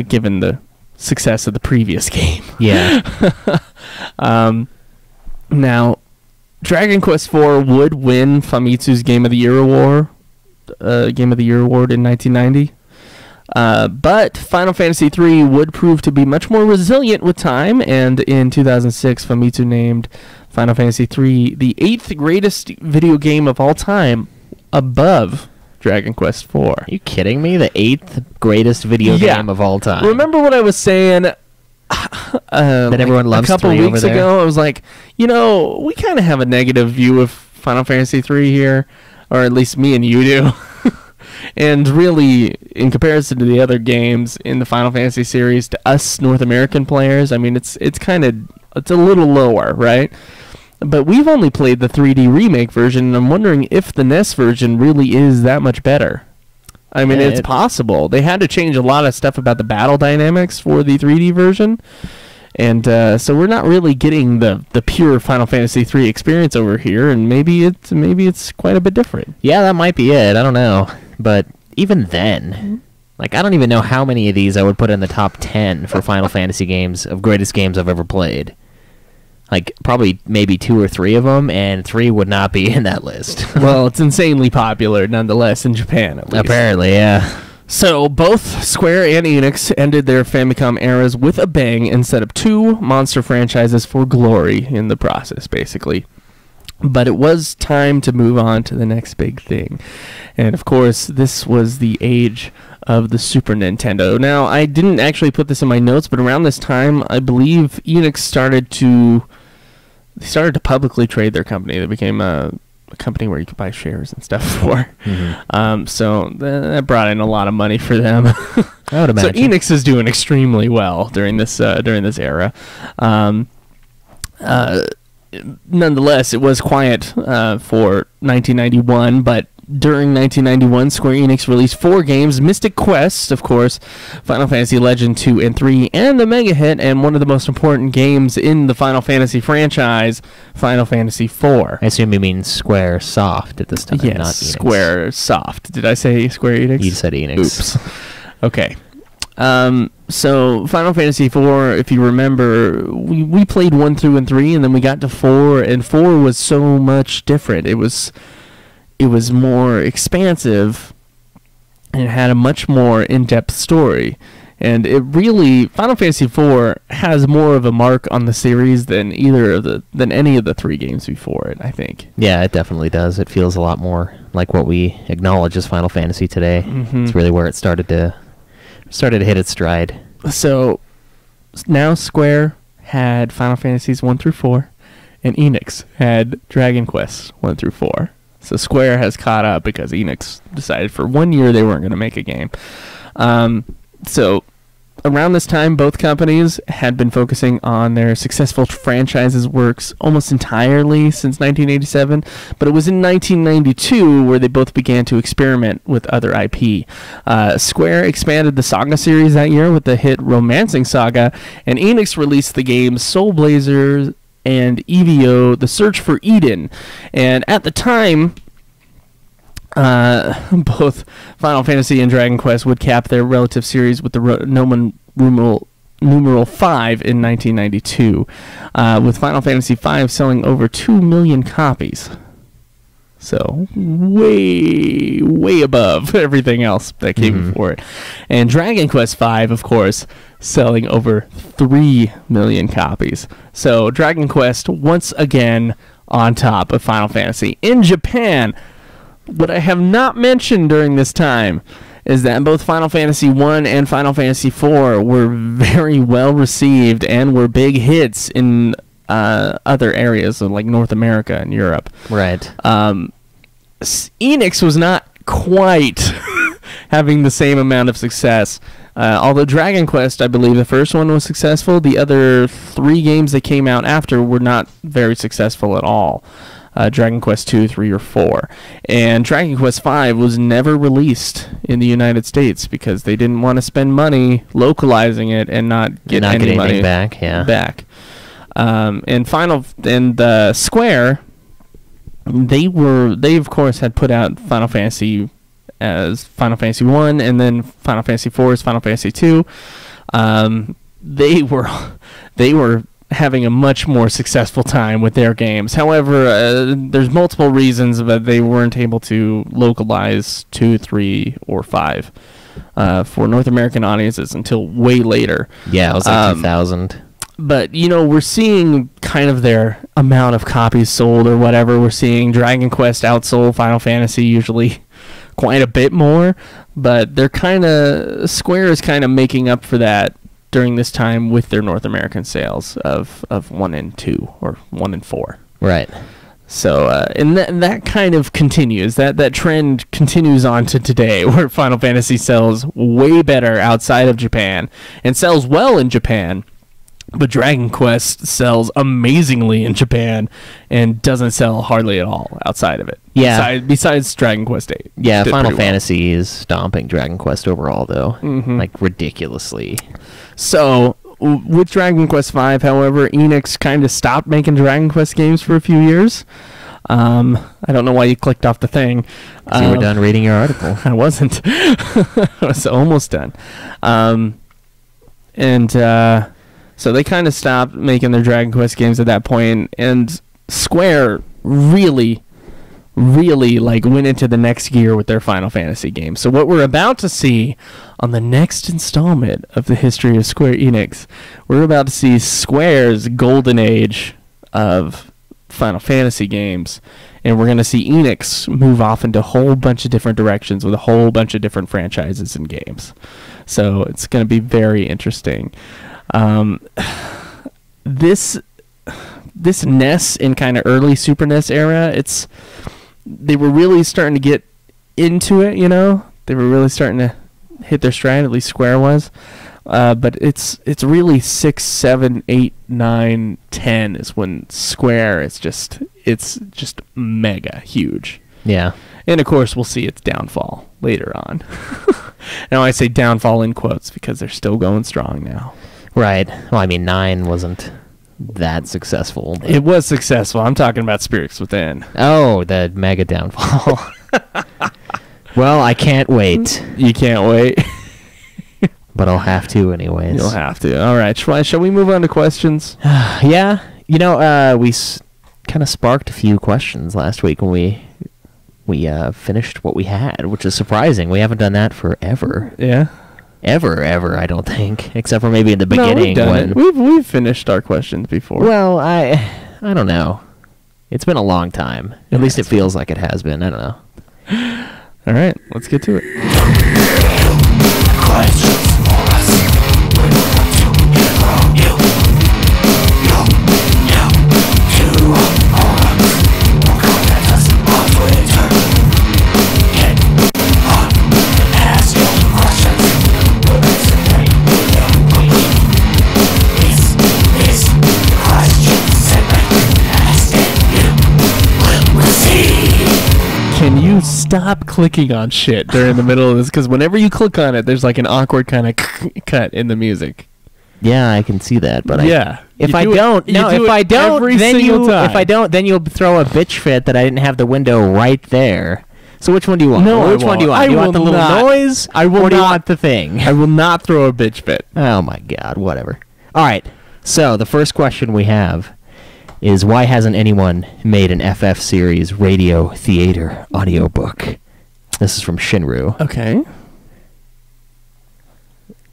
given the success of the previous game. Yeah. Now, Dragon Quest IV would win Famitsu's Game of the Year award in 1990. But Final Fantasy III would prove to be much more resilient with time, and in 2006, Famitsu named Final Fantasy III the 8th greatest video game of all time, above Dragon Quest IV. Are you kidding me? The 8th greatest video game of all time. Remember what I was saying? That everyone loves a couple weeks ago. I was like, you know, we kind of have a negative view of Final Fantasy III here, or at least me and you do. And really, in comparison to the other games in the Final Fantasy series, to us North American players, I mean, it's a little lower, right? But we've only played the 3D remake version, and I'm wondering if the NES version really is that much better. I mean, it's possible. They had to change a lot of stuff about the battle dynamics for the 3D version. And so we're not really getting the pure Final Fantasy III experience over here, and maybe it's quite a bit different. Yeah, that might be it. I don't know. But even then, like, I don't even know how many of these I would put in the top 10 for Final Fantasy games of greatest games I've ever played. Like, probably maybe 2 or 3 of them, and 3 would not be in that list. Well, it's insanely popular, nonetheless, in Japan, at least. Apparently, yeah. So, both Square and Enix ended their Famicom eras with a bang and set up 2 monster franchises for glory in the process, basically. But it was time to move on to the next big thing. And, of course, this was the age of the Super Nintendo. Now, I didn't actually put this in my notes, but around this time, I believe Enix started to publicly trade their company. They became a company where you could buy shares and stuff for. Mm-hmm. So that brought in a lot of money for them. I would imagine. So Enix is doing extremely well during this era. Nonetheless, it was quiet for 1991, but during 1991, Square Enix released 4 games: Mystic Quest, of course, Final Fantasy Legend 2 and 3, and the mega hit and one of the most important games in the Final Fantasy franchise, Final Fantasy IV. I assume you mean Square Soft at this time, yes, not Enix. Square Soft. Did I say Square Enix? You said Enix. Oops. Okay. So Final Fantasy IV, if you remember, we played 1 through and 3, and then we got to 4, and 4 was so much different. It was more expansive, and it had a much more in-depth story. And it really, Final Fantasy IV has more of a mark on the series than any of the 3 games before it, I think. Yeah, it definitely does. It feels a lot more like what we acknowledge as Final Fantasy today. Mm-hmm. It's really where it started to hit its stride. So now Square had Final Fantasies 1 through 4, and Enix had Dragon Quest 1 through 4. So Square has caught up because Enix decided for 1 year they weren't going to make a game. So around this time, both companies had been focusing on their successful franchises works almost entirely since 1987, but it was in 1992 where they both began to experiment with other IP. Square expanded the Saga series that year with the hit Romancing Saga, and Enix released the games Soul Blazer and EVO, The Search for Eden. And at the time, both Final Fantasy and Dragon Quest would cap their relative series with the Roman numeral 5 in 1992, with Final Fantasy V selling over 2 million copies. So way, way above everything else that came before it. And Dragon Quest V, of course, selling over 3 million copies. So Dragon Quest, once again, on top of Final Fantasy. In Japan, what I have not mentioned during this time is that both Final Fantasy I and Final Fantasy IV were very well received and were big hits in other areas of like North America and Europe. Right. Enix was not quite having the same amount of success. Although Dragon Quest, I believe the first one was successful, the other 3 games that came out after were not very successful at all. Dragon Quest 2, 3, or 4. And Dragon Quest 5 was never released in the United States because they didn't want to spend money localizing it and not get any money back. Yeah. And Square, they of course had put out Final Fantasy as Final Fantasy 1 and then Final Fantasy 4 as Final Fantasy 2. They were having a much more successful time with their games. However, there's multiple reasons that they weren't able to localize 2, 3, or 5 for North American audiences until way later. Yeah, it was like 2000. But, we're seeing kind of their amount of copies sold or whatever. We're seeing Dragon Quest outsold Final Fantasy usually quite a bit more, but Square is kind of making up for that during this time with their North American sales of 1 and 2 or 1 and 4. Right. So, and that kind of continues. That trend continues on to today, where Final Fantasy sells way better outside of Japan and sells well in Japan, but Dragon Quest sells amazingly in Japan and doesn't sell hardly at all outside of it. Yeah. Besides Dragon Quest VIII. Yeah, Did Final pretty well. Fantasy is stomping Dragon Quest overall, though. Mhm. Like, ridiculously. So, with Dragon Quest V, however, Enix kind of stopped making Dragon Quest games for a few years. I don't know why you clicked off the thing. So you were done reading your article. I wasn't. I was almost done. So they kind of stopped making their Dragon Quest games at that point, and Square really like went into the next gear with their Final Fantasy game. So what we're about to see on the next installment of the History of Square Enix, we're about to see Square's golden age of Final Fantasy games, and we're going to see Enix move off into a whole bunch of different directions with a whole bunch of different franchises and games. So it's going to be very interesting. This NES in kind of early Super NES era, they were really starting to get into it, you know? They were really starting to hit their stride, at least Square was. But it's really 6, 7, 8, 9, 10 is when Square is just mega huge. Yeah. And of course we'll see its downfall later on. Now I say downfall in quotes because they're still going strong now. Right. Well, I mean, 9 wasn't that successful. But... It was successful. I'm talking about Spirits Within. Oh, the mega downfall. Well, I can't wait. You can't wait. But I'll have to anyways. You'll have to. All right. Shall we move on to questions? Yeah. You know, we kind of sparked a few questions last week when we finished what we had, which is surprising. We haven't done that forever. Yeah. Ever, I don't think, except for maybe in the beginning. No, we've done it. We've finished our questions before. Well, I don't know. It's been a long time. At least it feels like it has been. I don't know. All right, let's get to it. Can you stop clicking on shit during the middle of this? Because whenever you click on it, there's like an awkward kind of cut in the music. Yeah, I can see that, but if I don't, then you'll throw a bitch fit that I didn't have the window right there. So which one do you want? No, which one do you want? Do you want the little noise? I will or do you not. want the thing? I will not throw a bitch fit. Oh my god, whatever. All right. So the first question we have is, why hasn't anyone made an FF series radio theater audiobook? This is from Shinru. Okay.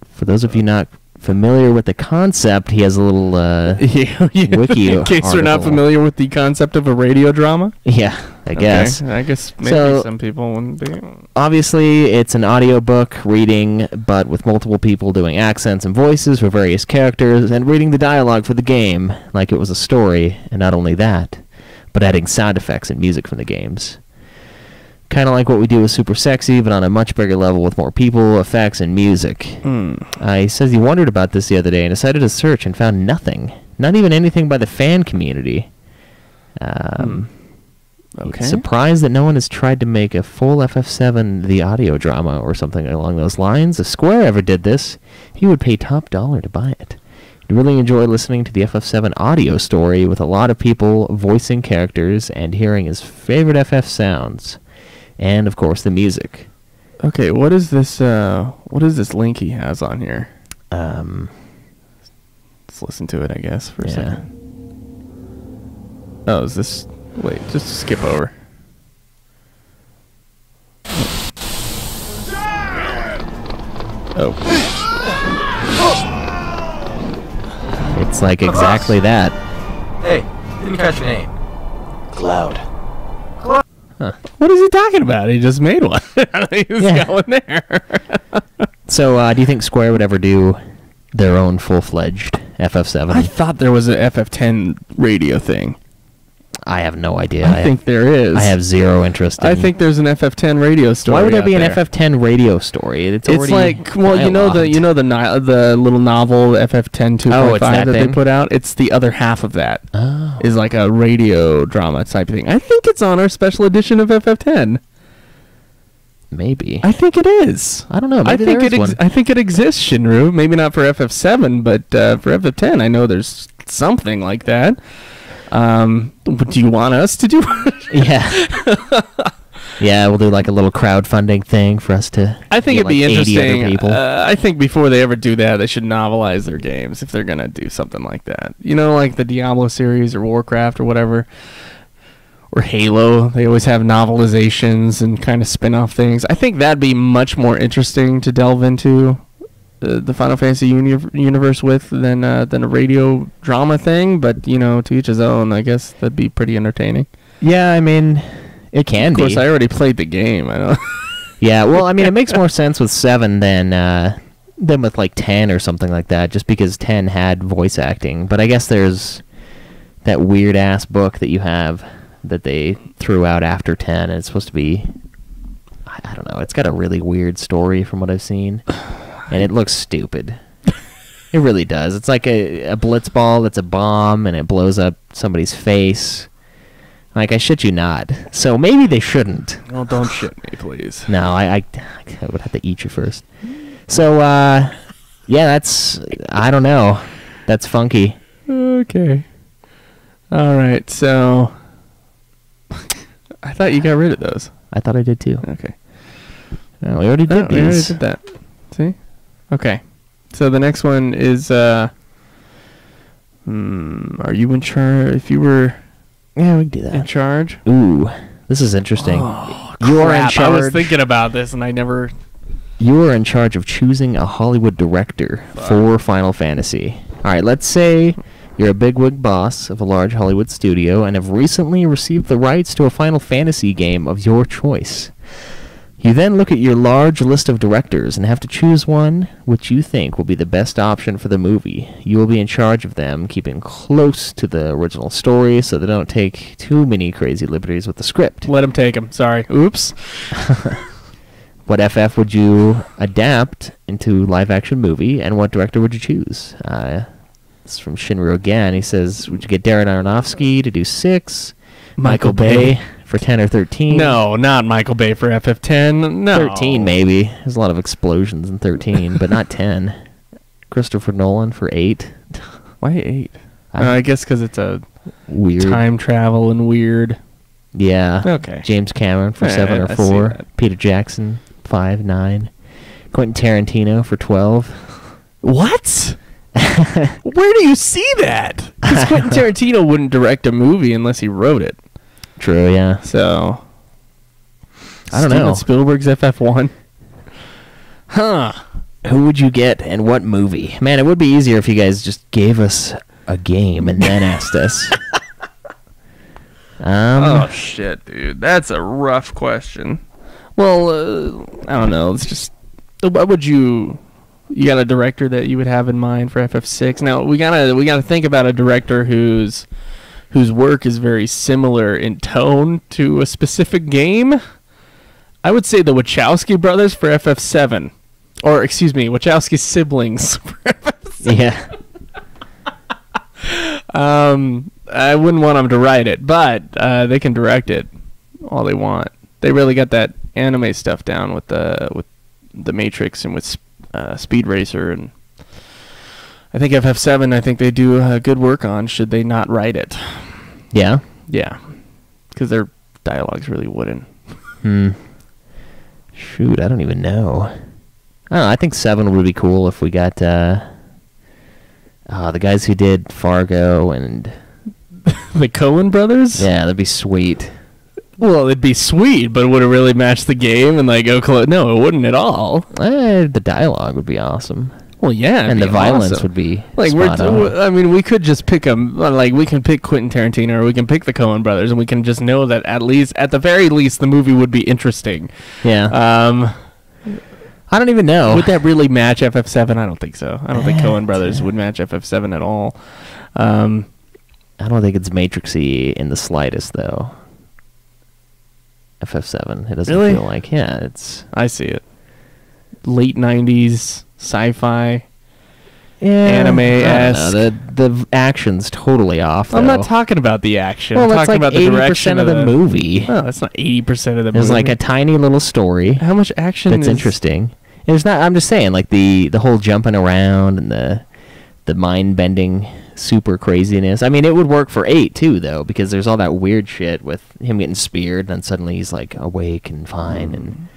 For those of you not familiar with the concept, he has a little wiki in case you're not article. familiar with the concept of a radio drama. Yeah, I guess. Okay. I guess maybe So- some people wouldn't be. Obviously, it's an audiobook reading, but with multiple people doing accents and voices for various characters and reading the dialogue for the game like it was a story, and not only that, but adding sound effects and music from the games. Kind of like what we do with Super Sexy, but on a much bigger level with more people, effects, and music. He says he wondered about this the other day and decided to search and found nothing. Not even anything by the fan community. Okay. Surprised that no one has tried to make a full FF7 the audio drama or something along those lines. If Square ever did this, he would pay top dollar to buy it. He'd really enjoy listening to the FF7 audio story with a lot of people voicing characters and hearing his favorite FF sounds. And, of course, the music. Okay, what is this link he has on here? Let's listen to it, I guess, for a second. Oh, is this... Wait, just skip over. Oh. It's like exactly that. Hey, didn't catch your name. Cloud. What is he talking about? He just made one. He's got one there. So, do you think Square would ever do their own full-fledged FF7? I thought there was an FF10 radio thing. I have no idea. I think there is. I have zero interest. I think there's an FF10 radio story. Why would there be an there. FF10 radio story? It's like, well, dialogued. the little novel FF10 2.5 Oh, it's that that they thing? put out. It's the other half of that. Oh. Is like a radio drama type of thing. I think it's on our special edition of FF10. Maybe. I think it is. I don't know. Maybe I think there is one. I think it exists, Shinru. Maybe not for FF7, but for FF10, I know there's something like that. Do you want us to do it? Yeah. Yeah, we'll do like a little crowdfunding thing for us to. I think get, it'd be like, 80 interesting. other people. I think before they ever do that, they should novelize their games if they're gonna do something like that. You know, like the Diablo series or Warcraft or whatever, or Halo. They always have novelizations and kind of spin-off things. I think that'd be much more interesting to delve into the Final Fantasy universe with than a radio drama thing. But you know, to each his own. I guess that'd be pretty entertaining. Yeah, I mean, it can be. Of course, I already played the game. I know. Yeah, well, I mean, it makes more sense with 7 than with like 10 or something like that, just because 10 had voice acting. But I guess there's that weird ass book that you have that they threw out after 10, and it's supposed to be, I don't know, it's got a really weird story from what I've seen, and it looks stupid. It really does. It's like a blitzball that's a bomb, and it blows up somebody's face. Like, I shit you not. So maybe they shouldn't. Well, don't shit me, please. No, I would have to eat you first. So, yeah, that's, I don't know. That's funky. Okay. All right, so I thought you got rid of those. I thought I did too. Okay. No, we already did We already these. did that. See? Okay. So the next one is, are you in charge? If you were Yeah, we can do in that. charge? Ooh, this is interesting. Oh, You are in crap. I was charge. thinking about this and I never... You are in charge of choosing a Hollywood director for Final Fantasy. All right, let's say you're a bigwig boss of a large Hollywood studio and have recently received the rights to a Final Fantasy game of your choice. You then look at your large list of directors and have to choose one which you think will be the best option for the movie. You will be in charge of them, keeping close to the original story so they don't take too many crazy liberties with the script. Let him take them. Sorry. Oops. What FF would you adapt into live-action movie, and what director would you choose? This is from Shinru again. He says, would you get Darren Aronofsky to do 6? Michael Bay for 10 or 13? No, not Michael Bay for FF10. No. 13 maybe. There's a lot of explosions in 13, but not 10. Christopher Nolan for 8. Why 8? I guess because it's a Weird. time travel and weird. Yeah. Okay. James Cameron for Yeah, 7 or I see 4. that. Peter Jackson, 5, 9. Quentin Tarantino for 12. What? Where do you see that? Because Quentin Tarantino wouldn't direct a movie unless he wrote it. True, yeah. So, I don't know. Steven Spielberg's FF1. Huh. Who would you get and what movie? Man, it would be easier if you guys just gave us a game and then asked us. Oh shit, dude, that's a rough question. Well, I don't know. It's just, what would you? You got a director that you would have in mind for FF6? Now we gotta think about a director whose work is very similar in tone to a specific game. I would say the Wachowski brothers for FF7, or excuse me, Wachowski siblings for FF7. Yeah. I wouldn't want them to write it, but they can direct it all they want. They really got that anime stuff down with the Matrix and with Speed Racer, and I think FF7. I think they do good work on. Should they not write it? Yeah? Yeah, because their dialogue's really wooden. Shoot, I don't even know. I don't know, I think 7 would be cool if we got the guys who did Fargo and... The Coen brothers? Yeah, that'd be sweet. Well, it'd be sweet, but would it really match the game and like go close? No, it wouldn't at all. The dialogue would be awesome. Well, yeah, And the be violence awesome. would be Like spot on. I mean, we could just pick them. Like we can pick Quentin Tarantino, or we can pick the Coen brothers, and we can just know that at the very least, the movie would be interesting. Yeah. I don't even know. Would that really match FF7? I don't think so. I don't think Coen brothers would match FF7 at all. I don't think it's Matrixy in the slightest, though. FF7. It doesn't Really? feel like. Yeah, it's. I see it. Late 90s sci-fi. Yeah, Anime-esque. The action's totally off. I'm though. not talking about the action. Well, I'm that's talking like about the 80% direction of the movie. No, that's not 80% of the There's movie. like a tiny little story How much action that's is... interesting. There's not. I'm just saying, like the whole jumping around and the mind bending super craziness. I mean, it would work for 8 too, though, because there's all that weird shit with him getting speared, and then suddenly he's like awake and fine, and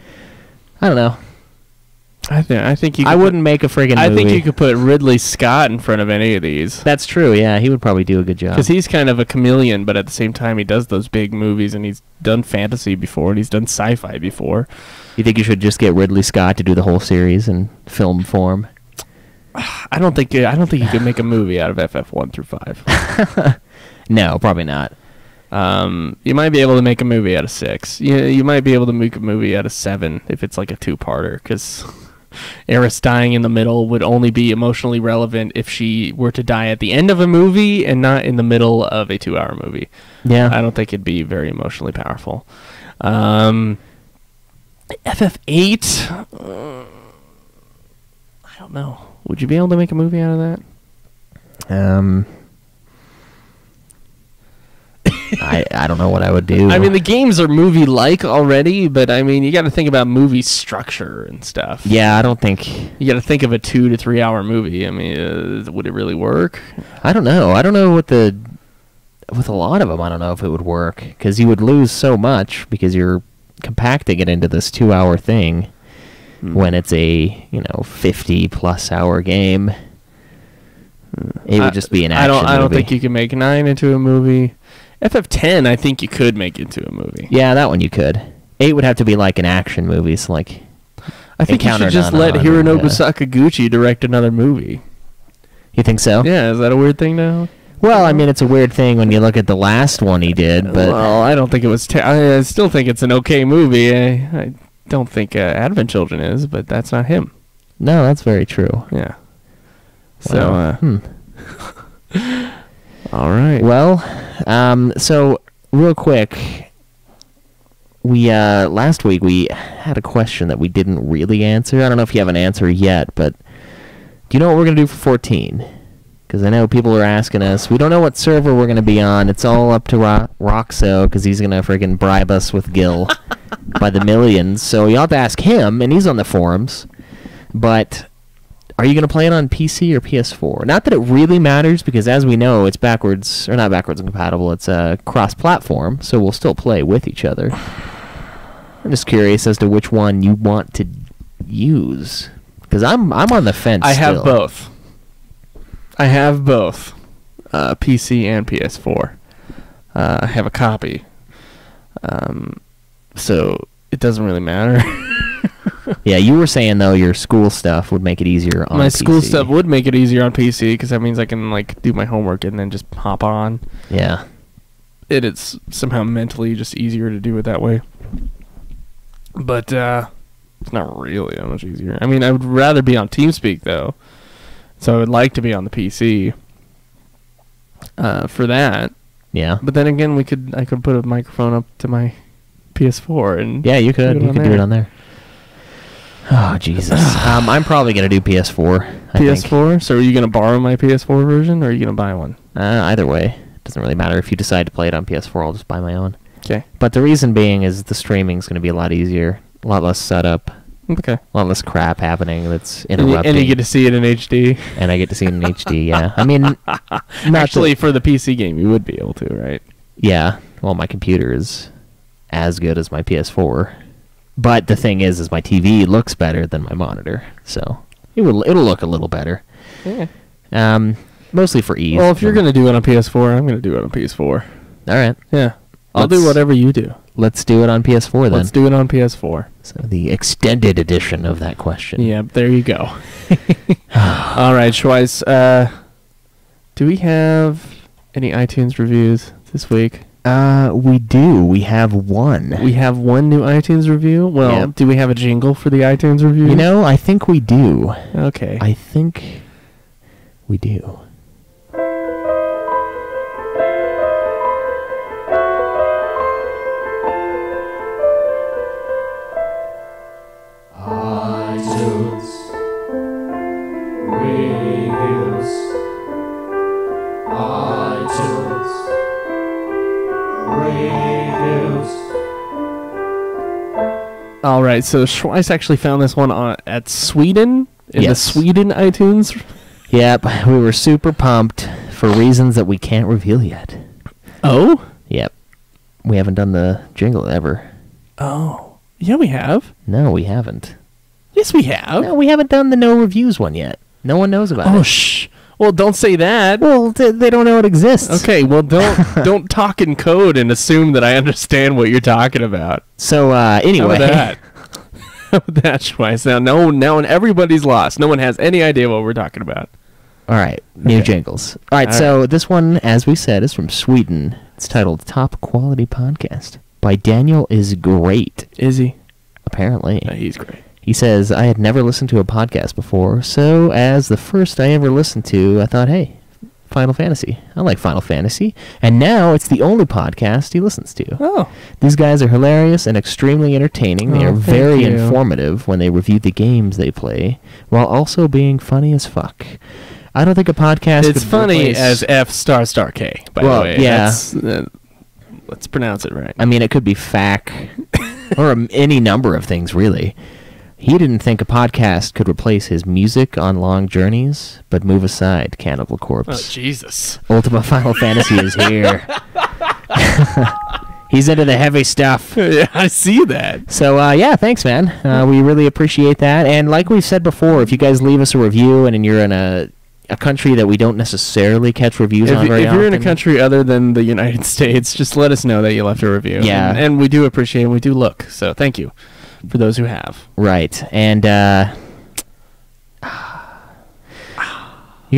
I don't know. I think you. I wouldn't make a friggin' movie. I think you could put Ridley Scott in front of any of these. That's true. Yeah, he would probably do a good job. Because he's kind of a chameleon, but at the same time, he does those big movies, and he's done fantasy before, and he's done sci-fi before. You think you should just get Ridley Scott to do the whole series in film form? I don't think you could make a movie out of FF1 through 5. No, probably not. You might be able to make a movie out of 6. You might be able to make a movie out of 7 if it's like a 2-parter, because Eris dying in the middle would only be emotionally relevant if she were to die at the end of a movie and not in the middle of a 2-hour movie. Yeah. I don't think it'd be very emotionally powerful. FF8, I don't know. Would you be able to make a movie out of that? I don't know what I would do. I mean, the games are movie-like already, but I mean, you got to think about movie structure and stuff. Yeah, I don't think. You got to think of a 2 to 3 hour movie. I mean, would it really work? I don't know. I don't know with a lot of them. I don't know if it would work because you would lose so much because you're compacting it into this 2-hour thing when it's a 50+ hour game. It would just be an action movie. I don't think you can make 9 into a movie. FF10, I think you could make into a movie. Yeah, that one you could. 8 would have to be like an action movie. So like, I think you should just let Hironobu Sakaguchi direct another movie. You think so? Yeah, is that a weird thing now? Well, I mean, it's a weird thing when you look at the last one he did, but well, I don't think it was. I still think it's an okay movie. I don't think Advent Children is, but that's not him. No, that's very true. Yeah. So, all right. Well, so real quick, we last week we had a question that we didn't really answer. I don't know if you have an answer yet, but do you know what we're gonna do for 14? Because I know people are asking us. We don't know what server we're gonna be on. It's all up to Rockso because he's gonna friggin' bribe us with Gil by the millions. So you have to ask him, and he's on the forums. But are you going to play it on PC or PS4? Not that it really matters, because as we know, it's not backwards compatible. It's cross-platform, so we'll still play with each other. I'm just curious as to which one you want to use, because I'm on the fence. I have both. PC and PS4. I have a copy. So it doesn't really matter. Yeah, you were saying, though, your school stuff would make it easier on My PC. school stuff would make it easier on PC, because that means I can do my homework and then just hop on. Yeah. It's somehow mentally just easier to do it that way. But it's not really that much easier. I mean, I would rather be on TeamSpeak, though. So I would like to be on the PC for that. Yeah. But then again, I could put a microphone up to my PS4 and yeah, you could. You could do it on there. Oh, Jesus. I'm probably going to do PS4. PS4? So are you going to borrow my PS4 version, or are you going to buy one? Either way. Doesn't really matter. If you decide to play it on PS4, I'll just buy my own. Okay. But the reason being is the streaming's going to be a lot easier. A lot less setup. Okay. A lot less crap happening that's interrupting. And you get to see it in HD. And I get to see it in HD, yeah. I mean, actually, for the PC game, you would be able to, right? Yeah. Well, my computer is as good as my PS4. But the thing is my TV looks better than my monitor, so it'll look a little better. Yeah. Mostly for ease. Well, if you're gonna do it on PS4, I'm gonna do it on PS4. All right. Yeah. I'll do whatever you do. Let's do it on PS4 then. Let's do it on PS4. So the extended edition of that question. Yeah, there you go. All right, Schweiss. Do we have any iTunes reviews this week? We do. We have one. We have one new iTunes review? Well, yep. Do we have a jingle for the iTunes review? You know, I think we do. Okay. I think we do. right, so Schweiss actually found this one at Sweden, in the Yes. Sweden iTunes. Yep, we were super pumped for reasons that we can't reveal yet. Oh? Yep. We haven't done the jingle ever. Oh. Yeah, we have. No, we haven't. Yes, we have. No, we haven't done the no reviews one yet. No one knows about Oh, it. shh. Well, don't say that. Well, they don't know it exists. Okay, well, don't talk in code and assume that I understand what you're talking about. So, How anyway. about that? How about that, Schweiss? Now everybody's lost. No one has any idea what we're talking about. All right, new Okay. jingles. All right, All so this one, as we said, is from Sweden. It's titled Top Quality Podcast by Daniel is Great, Is he? apparently. Yeah, he's great. He says, I had never listened to a podcast before, so as the first I ever listened to, I thought, hey, Final Fantasy. I like Final Fantasy. And now it's the only podcast he listens to. Oh. These guys are hilarious and extremely entertaining. They Oh, are thank very you. informative when they review the games they play, while also being funny as fuck. I don't think a podcast It's could funny replace- as F***K, by Well, the way. yeah. That's, let's pronounce it right. I mean, it could be FAC, or any number of things, really. He didn't think a podcast could replace his music on long journeys, but move aside, Cannibal Oh, Corpse. Jesus. Ultima Final Fantasy is here. He's into the heavy stuff. Yeah, I see that. So, yeah, thanks, man. We really appreciate that. And like we've said before, if you guys leave us a review and you're in a country that we don't necessarily catch reviews on very If you're in a often, country other than the United States, just let us know that you left a review. Yeah. And we do appreciate it. We do look. So thank you for those who have. Right. And, you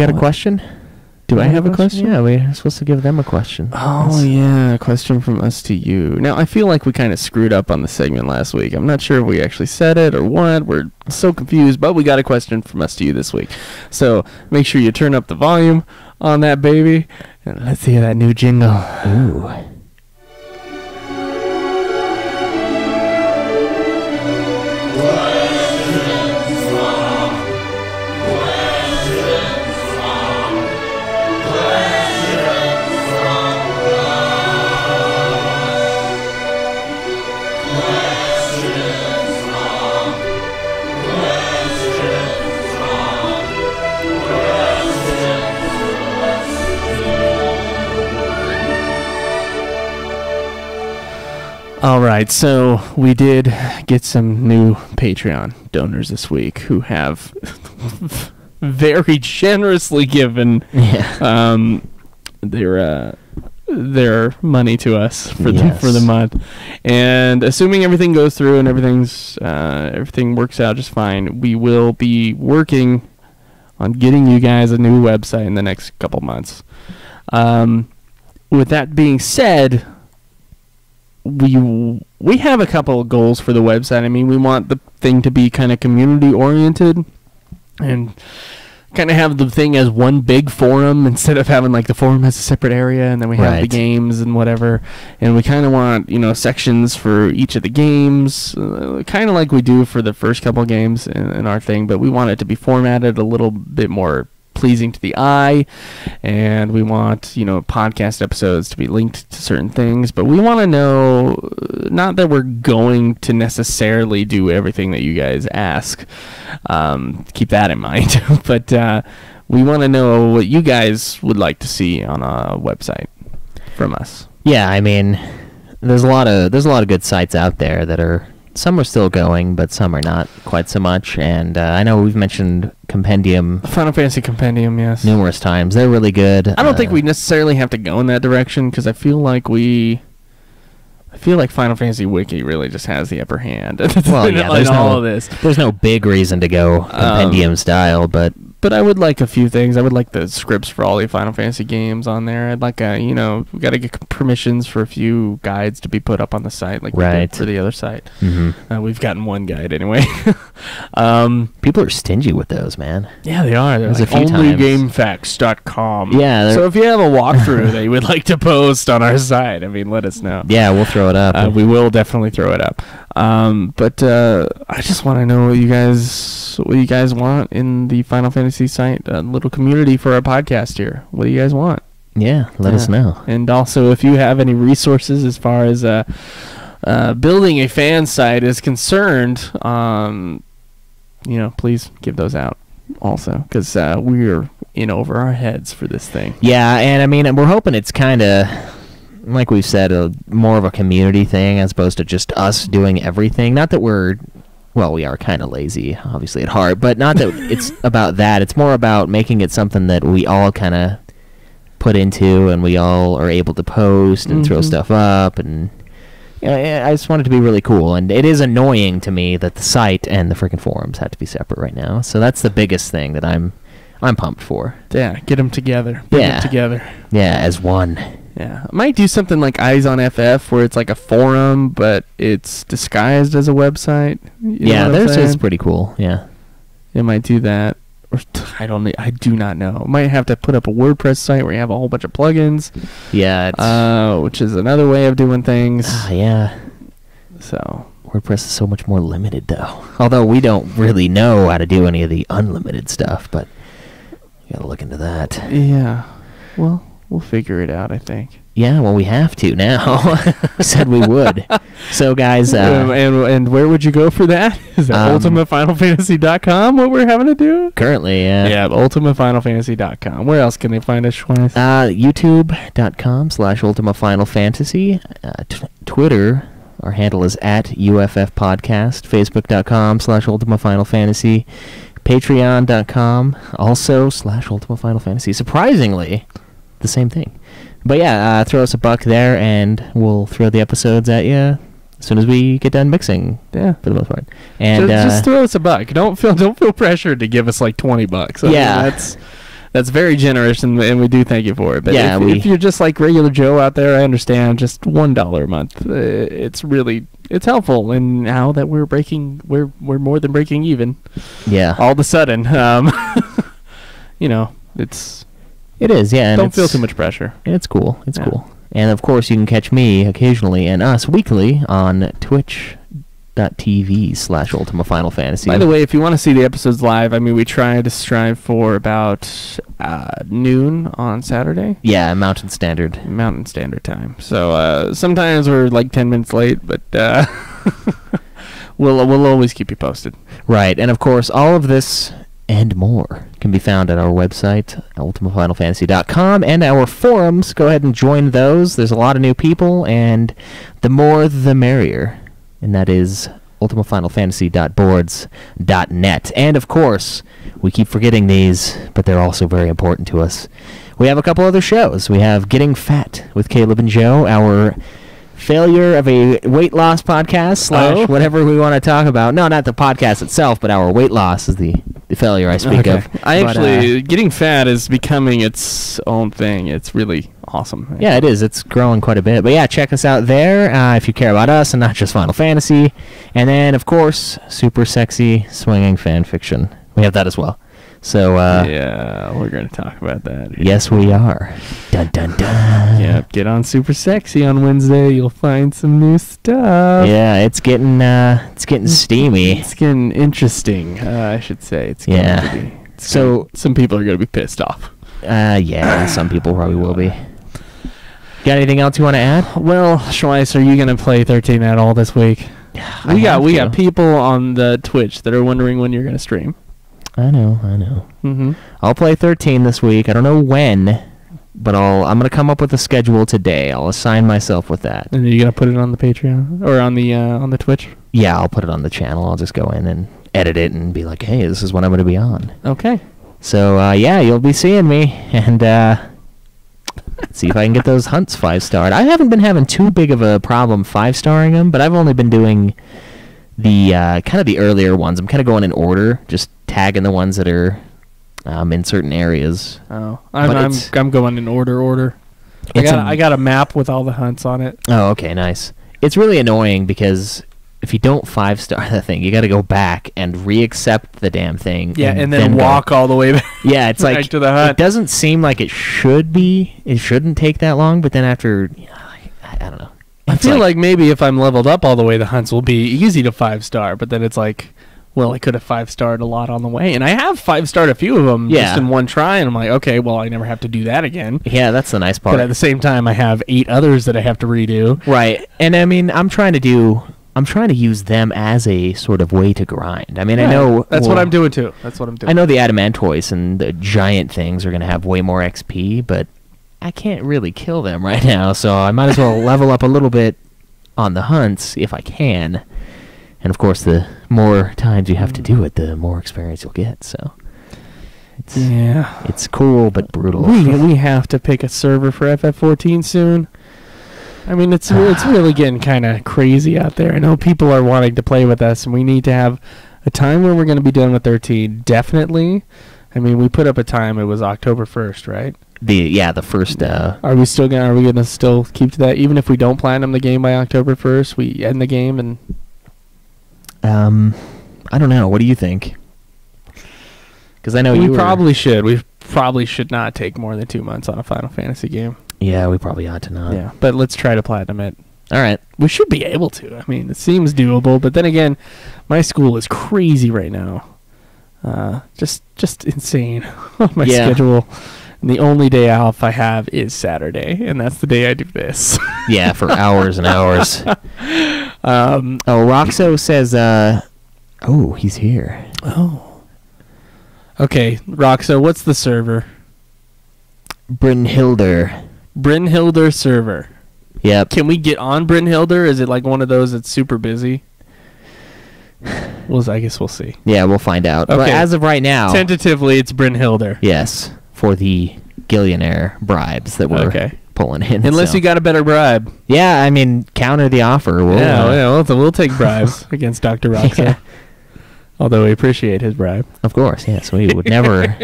got a question? Do I have a question? Yeah, we're supposed to give them a question. Oh, yeah. A question from us to you. Now, I feel like we kind of screwed up on the segment last week. I'm not sure if we actually said it or what. We're so confused, but we got a question from us to you this week. So make sure you turn up the volume on that baby. And let's hear that new jingle. Ooh. All right, so we did get some new Patreon donors this week who have very generously given Yeah. their money to us for Yes. the month, and assuming everything goes through and everything works out just fine, we will be working on getting you guys a new website in the next couple months. With that being said, we have a couple of goals for the website. I mean, we want the thing to be kind of community oriented and kind of have the thing as one big forum instead of having like the forum has a separate area and then we have the Right. games and whatever. And we kind of want, sections for each of the games, kind of like we do for the first couple of games in our thing, but we want it to be formatted a little bit more pleasing to the eye, and we want podcast episodes to be linked to certain things, but we want to know, not that we're going to necessarily do everything that you guys ask, keep that in mind, but we want to know what you guys would like to see on a website from us. Yeah, I mean, there's a lot of good sites out there that are, some are still going, but some are not quite so much. And I know we've mentioned Compendium Final Fantasy Compendium, yes. numerous times. They're really good. I don't think we necessarily have to go in that direction, because I feel like Final Fantasy Wiki really just has the upper hand. Well, yeah, in there's all no- of this. There's no big reason to go Compendium style, but But I would like a few things. I would like the scripts for all the Final Fantasy games on there. I'd like we got to get permissions for a few guides to be put up on the site, like we did Right. for the other site. mhm. We've gotten one guide anyway. People are stingy with those, man. Yeah, they are. They're There's like a few times. onlygamefacts.com. Yeah, they're- So if you have a walkthrough that you would like to post on our site, I mean, let us know. Yeah, we'll throw it up. We will definitely throw it up. But I just want to know what you guys want in the Final Fantasy site, a little community for our podcast here. What do you guys want? Yeah, let us know. And also, if you have any resources as far as building a fan site is concerned, please give those out also, because we're in over our heads for this thing. Yeah, and I mean, we're hoping it's kind of, like we've said, more of a community thing as opposed to just us doing everything. Not that we are kind of lazy, obviously, at heart, but not that it's about that. It's more about making it something that we all kind of put into and we all are able to post and throw stuff up. And I just want it to be really cool. And it is annoying to me that the site and the freaking forums have to be separate right now. So that's the biggest thing that I'm pumped for. Yeah, get them together. Bring them together. Yeah, as one. Yeah, I might do something like Eyes on FF, where it's like a forum, but it's disguised as a website. Theirs is pretty cool. Yeah, it might do that. Or I do not know. Might have to put up a WordPress site where you have a whole bunch of plugins. Yeah, which is another way of doing things. Yeah. So WordPress is so much more limited, though. Although we don't really know how to do any of the unlimited stuff, but you gotta look into that. Yeah. Well, we'll figure it out, I think. Yeah, well, we have to now. We said we would. So, guys... and where would you go for that? Is that UltimaFinalFantasy.com what we're having to do? Currently, yeah. Yeah, UltimaFinalFantasy.com. Where else can they find us, Schweiss? YouTube.com/UltimaFinalFantasy. Twitter, our handle is @UFFPodcast. Facebook.com/UltimaFinalFantasy. Patreon.com, also /UltimaFinalFantasy. Surprisingly, the same thing. But yeah, throw us a buck there, and we'll throw the episodes at you as soon as we get done mixing. Yeah, for the most part. And just throw us a buck. Don't feel pressured to give us like $20. I mean, that's very generous, and we do thank you for it. But yeah, if you're just like regular Joe out there, I understand. Just $1 a month. It's helpful in now that we're more than breaking even. Yeah. All of a sudden, It is, yeah. And don't feel too much pressure. It's cool. It's cool. And, of course, you can catch me occasionally and us weekly on twitch.tv/UltimaFinalFantasy. By the way, if you want to see the episodes live, I mean, we try to strive for about noon on Saturday. Yeah, Mountain Standard Time. So sometimes we're like 10 minutes late, but we'll always keep you posted. Right. And, of course, all of this and more can be found at our website, ultimafinalfantasy.com, and our forums. Go ahead and join those. There's a lot of new people, and the more the merrier. And that is ultimafinalfantasy.boards.net. And, of course, we keep forgetting these, but they're also very important to us. We have a couple other shows. We have Getting Fat with Caleb and Joe, our failure of a weight loss podcast / whatever we want to talk about. No, not the podcast itself, but our weight loss is the failure I speak of. Getting Fat is becoming its own thing. It's really awesome. Yeah, it is. It's growing quite a bit. But yeah, check us out there if you care about us and not just Final Fantasy. And then, of course, super sexy swinging fan fiction. We have that as well. So yeah, we're going to talk about that. Yes, we are. Dun dun dun. Yeah, get on Super Sexy on Wednesday. You'll find some new stuff. Yeah, it's getting steamy. It's getting interesting. I should say it's going to be. So some people are going to be pissed off. Yeah, some people probably will be. Got anything else you want to add? Well, Schweiss, are you going to play 13 at all this week? We got people on the Twitch that are wondering when you're going to stream. I know. Mm-hmm. I'll play 13 this week. I don't know when, but I'm gonna come up with a schedule today. I'll assign myself with that. And are you gonna put it on the Patreon or on the Twitch? Yeah, I'll put it on the channel. I'll just go in and edit it and be like, hey, this is when I'm gonna be on. Okay. So yeah, you'll be seeing me and see if I can get those hunts 5-starred. I haven't been having too big of a problem 5-starring them, but I've only been doing the kind of the earlier ones. I'm kind of going in order, just tagging the ones that are in certain areas. Oh, I'm going in order. I got a map with all the hunts on it. Oh, okay, nice. It's really annoying because if you don't 5-star the thing, you got to go back and re-accept the damn thing. Yeah, and then walk all the way back. Yeah, it's like to the hunt. It doesn't seem like it should be. It shouldn't take that long, but then after, I don't know. I feel like maybe if I'm leveled up all the way, the hunts will be easy to 5-star, but then it's like, well, I could have 5-starred a lot on the way, and I have 5-starred a few of them just in one try, and I'm like, okay, well, I never have to do that again. Yeah, that's the nice part. But at the same time, I have 8 others that I have to redo. Right, and I mean, I'm trying to use them as a sort of way to grind. I mean, I Right. know That's what I'm doing too. That's what I'm doing. I know the adamantoids and the giant things are going to have way more XP, but I can't really kill them right now, so I might as well level up a little bit on the hunts if I can. And of course, the more times you have to do it, the more experience you'll get. So it's cool but brutal. We have to pick a server for FF14 soon. I mean, it's really getting kind of crazy out there. I know people are wanting to play with us, and we need to have a time where we're going to be done with 13. Definitely. I mean, we put up a time. It was October 1st, right? The first. Are we gonna still keep to that? Even if we don't platinum the game by October 1st, we end the game and. I don't know. What do you think? Because I know we probably should. We probably should not take more than 2 months on a Final Fantasy game. Yeah, we probably ought to not. Yeah, but let's try to platinum it. All right. We should be able to. I mean, it seems doable, but then again, my school is crazy right now. Just insane on my schedule. And the only day off I have is Saturday, and that's the day I do this. Yeah, for hours and hours. Rockso says, he's here. Oh. Okay, Rockso, what's the server? Brinhildr. Brinhildr server. Yep. Can we get on Brinhildr? Is it like one of those that's super busy? Well, I guess we'll see. Yeah, we'll find out. Okay. But as of right now... Tentatively, it's Brinhildr. Yes, for the Gillionaire bribes that we're pulling in. Unless you got a better bribe. Yeah, I mean, counter the offer. We'll take bribes against Dr. Rockso. Yeah. Although we appreciate his bribe. Of course, yes. We would never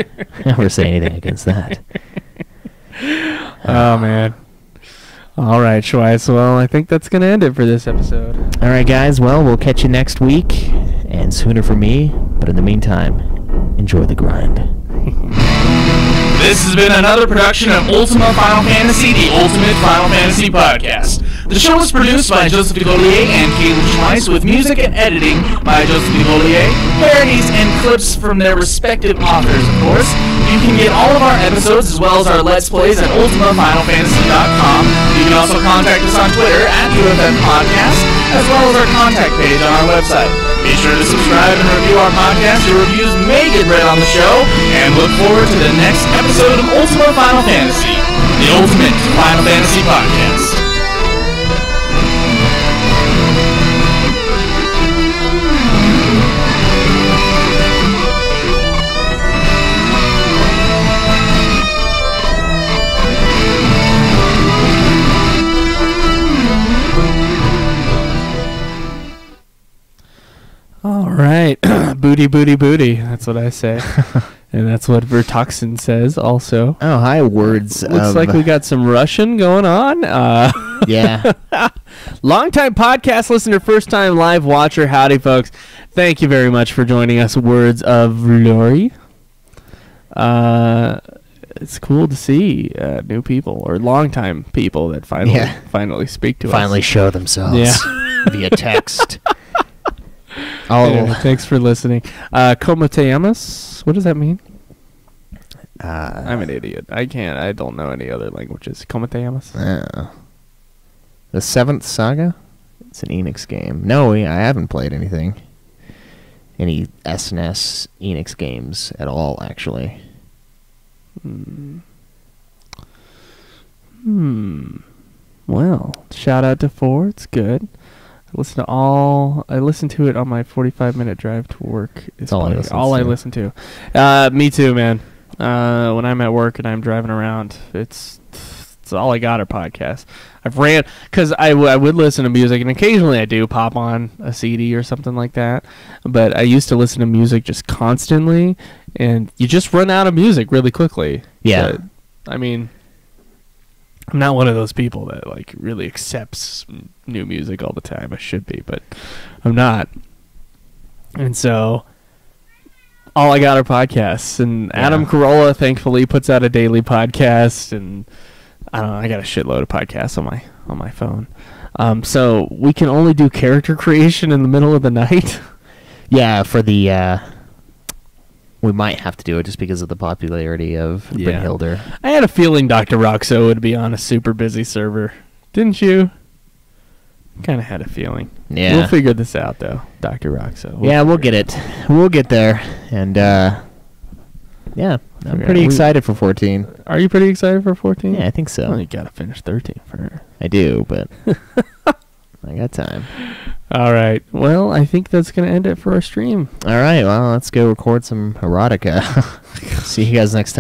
say anything against that. Oh, man. All right, Schweiss. Well, I think that's going to end it for this episode. All right, guys. Well, we'll catch you next week, and sooner for me. But in the meantime, enjoy the grind. This has been another production of Ultima Final Fantasy, the Ultimate Final Fantasy Podcast. The show is produced by Joseph DeGolier and Caleb Schweiss, with music and editing by Joseph DeGolier, parodies and clips from their respective authors, of course. You can get all of our episodes as well as our Let's Plays at ultimafinalfantasy.com. You can also contact us on Twitter at UFF Podcast, as well as our contact page on our website. Be sure to subscribe and review our podcast. Your reviews may get read on the show, and look forward to the next episode of Ultima Final Fantasy, the Ultimate Final Fantasy Podcast. All right. Booty, booty, booty. That's what I say. And that's what Vertoxin says also. Oh, hi, words. Looks like we got some Russian going on. Yeah. Longtime podcast listener, first time live watcher. Howdy, folks. Thank you very much for joining us. Words of Glory. It's cool to see new people or longtime people that finally speak to us. Finally show themselves via text. Anyway, thanks for listening. Como te llamas? What does that mean? I'm an idiot. I don't know any other languages. Como te llamas? The Seventh Saga? It's an Enix game. No, I haven't played any SNES Enix games at all, actually. Well, shout out to 4. It's good. I listen to it on my 45-minute drive to work. It's all I listen to. Me too, man. When I'm at work and I'm driving around, it's all I got are podcasts. I've ran because I would listen to music, and occasionally I do pop on a CD or something like that. But I used to listen to music just constantly, and you just run out of music really quickly. Yeah. But, I mean, I'm not one of those people that like really accepts new music all the time. I should be, but I'm not. And so all I got are podcasts. And Adam Carolla thankfully puts out a daily podcast, and I don't know, I got a shitload of podcasts on my phone. So we can only do character creation in the middle of the night. Yeah, for the we might have to do it just because of the popularity of Brinhildr. I had a feeling Dr. Rockso would be on a super busy server. Didn't you? Kind of had a feeling. Yeah. We'll figure this out, though, Dr. Rockso. We'll get it. We'll get there. And, yeah, I'm pretty excited for 14. Are you pretty excited for 14? Yeah, I think so. Well, you got to finish 13 first. I do, but I got time. All right. Well, I think that's going to end it for our stream. All right, well, let's go record some erotica. See you guys next time.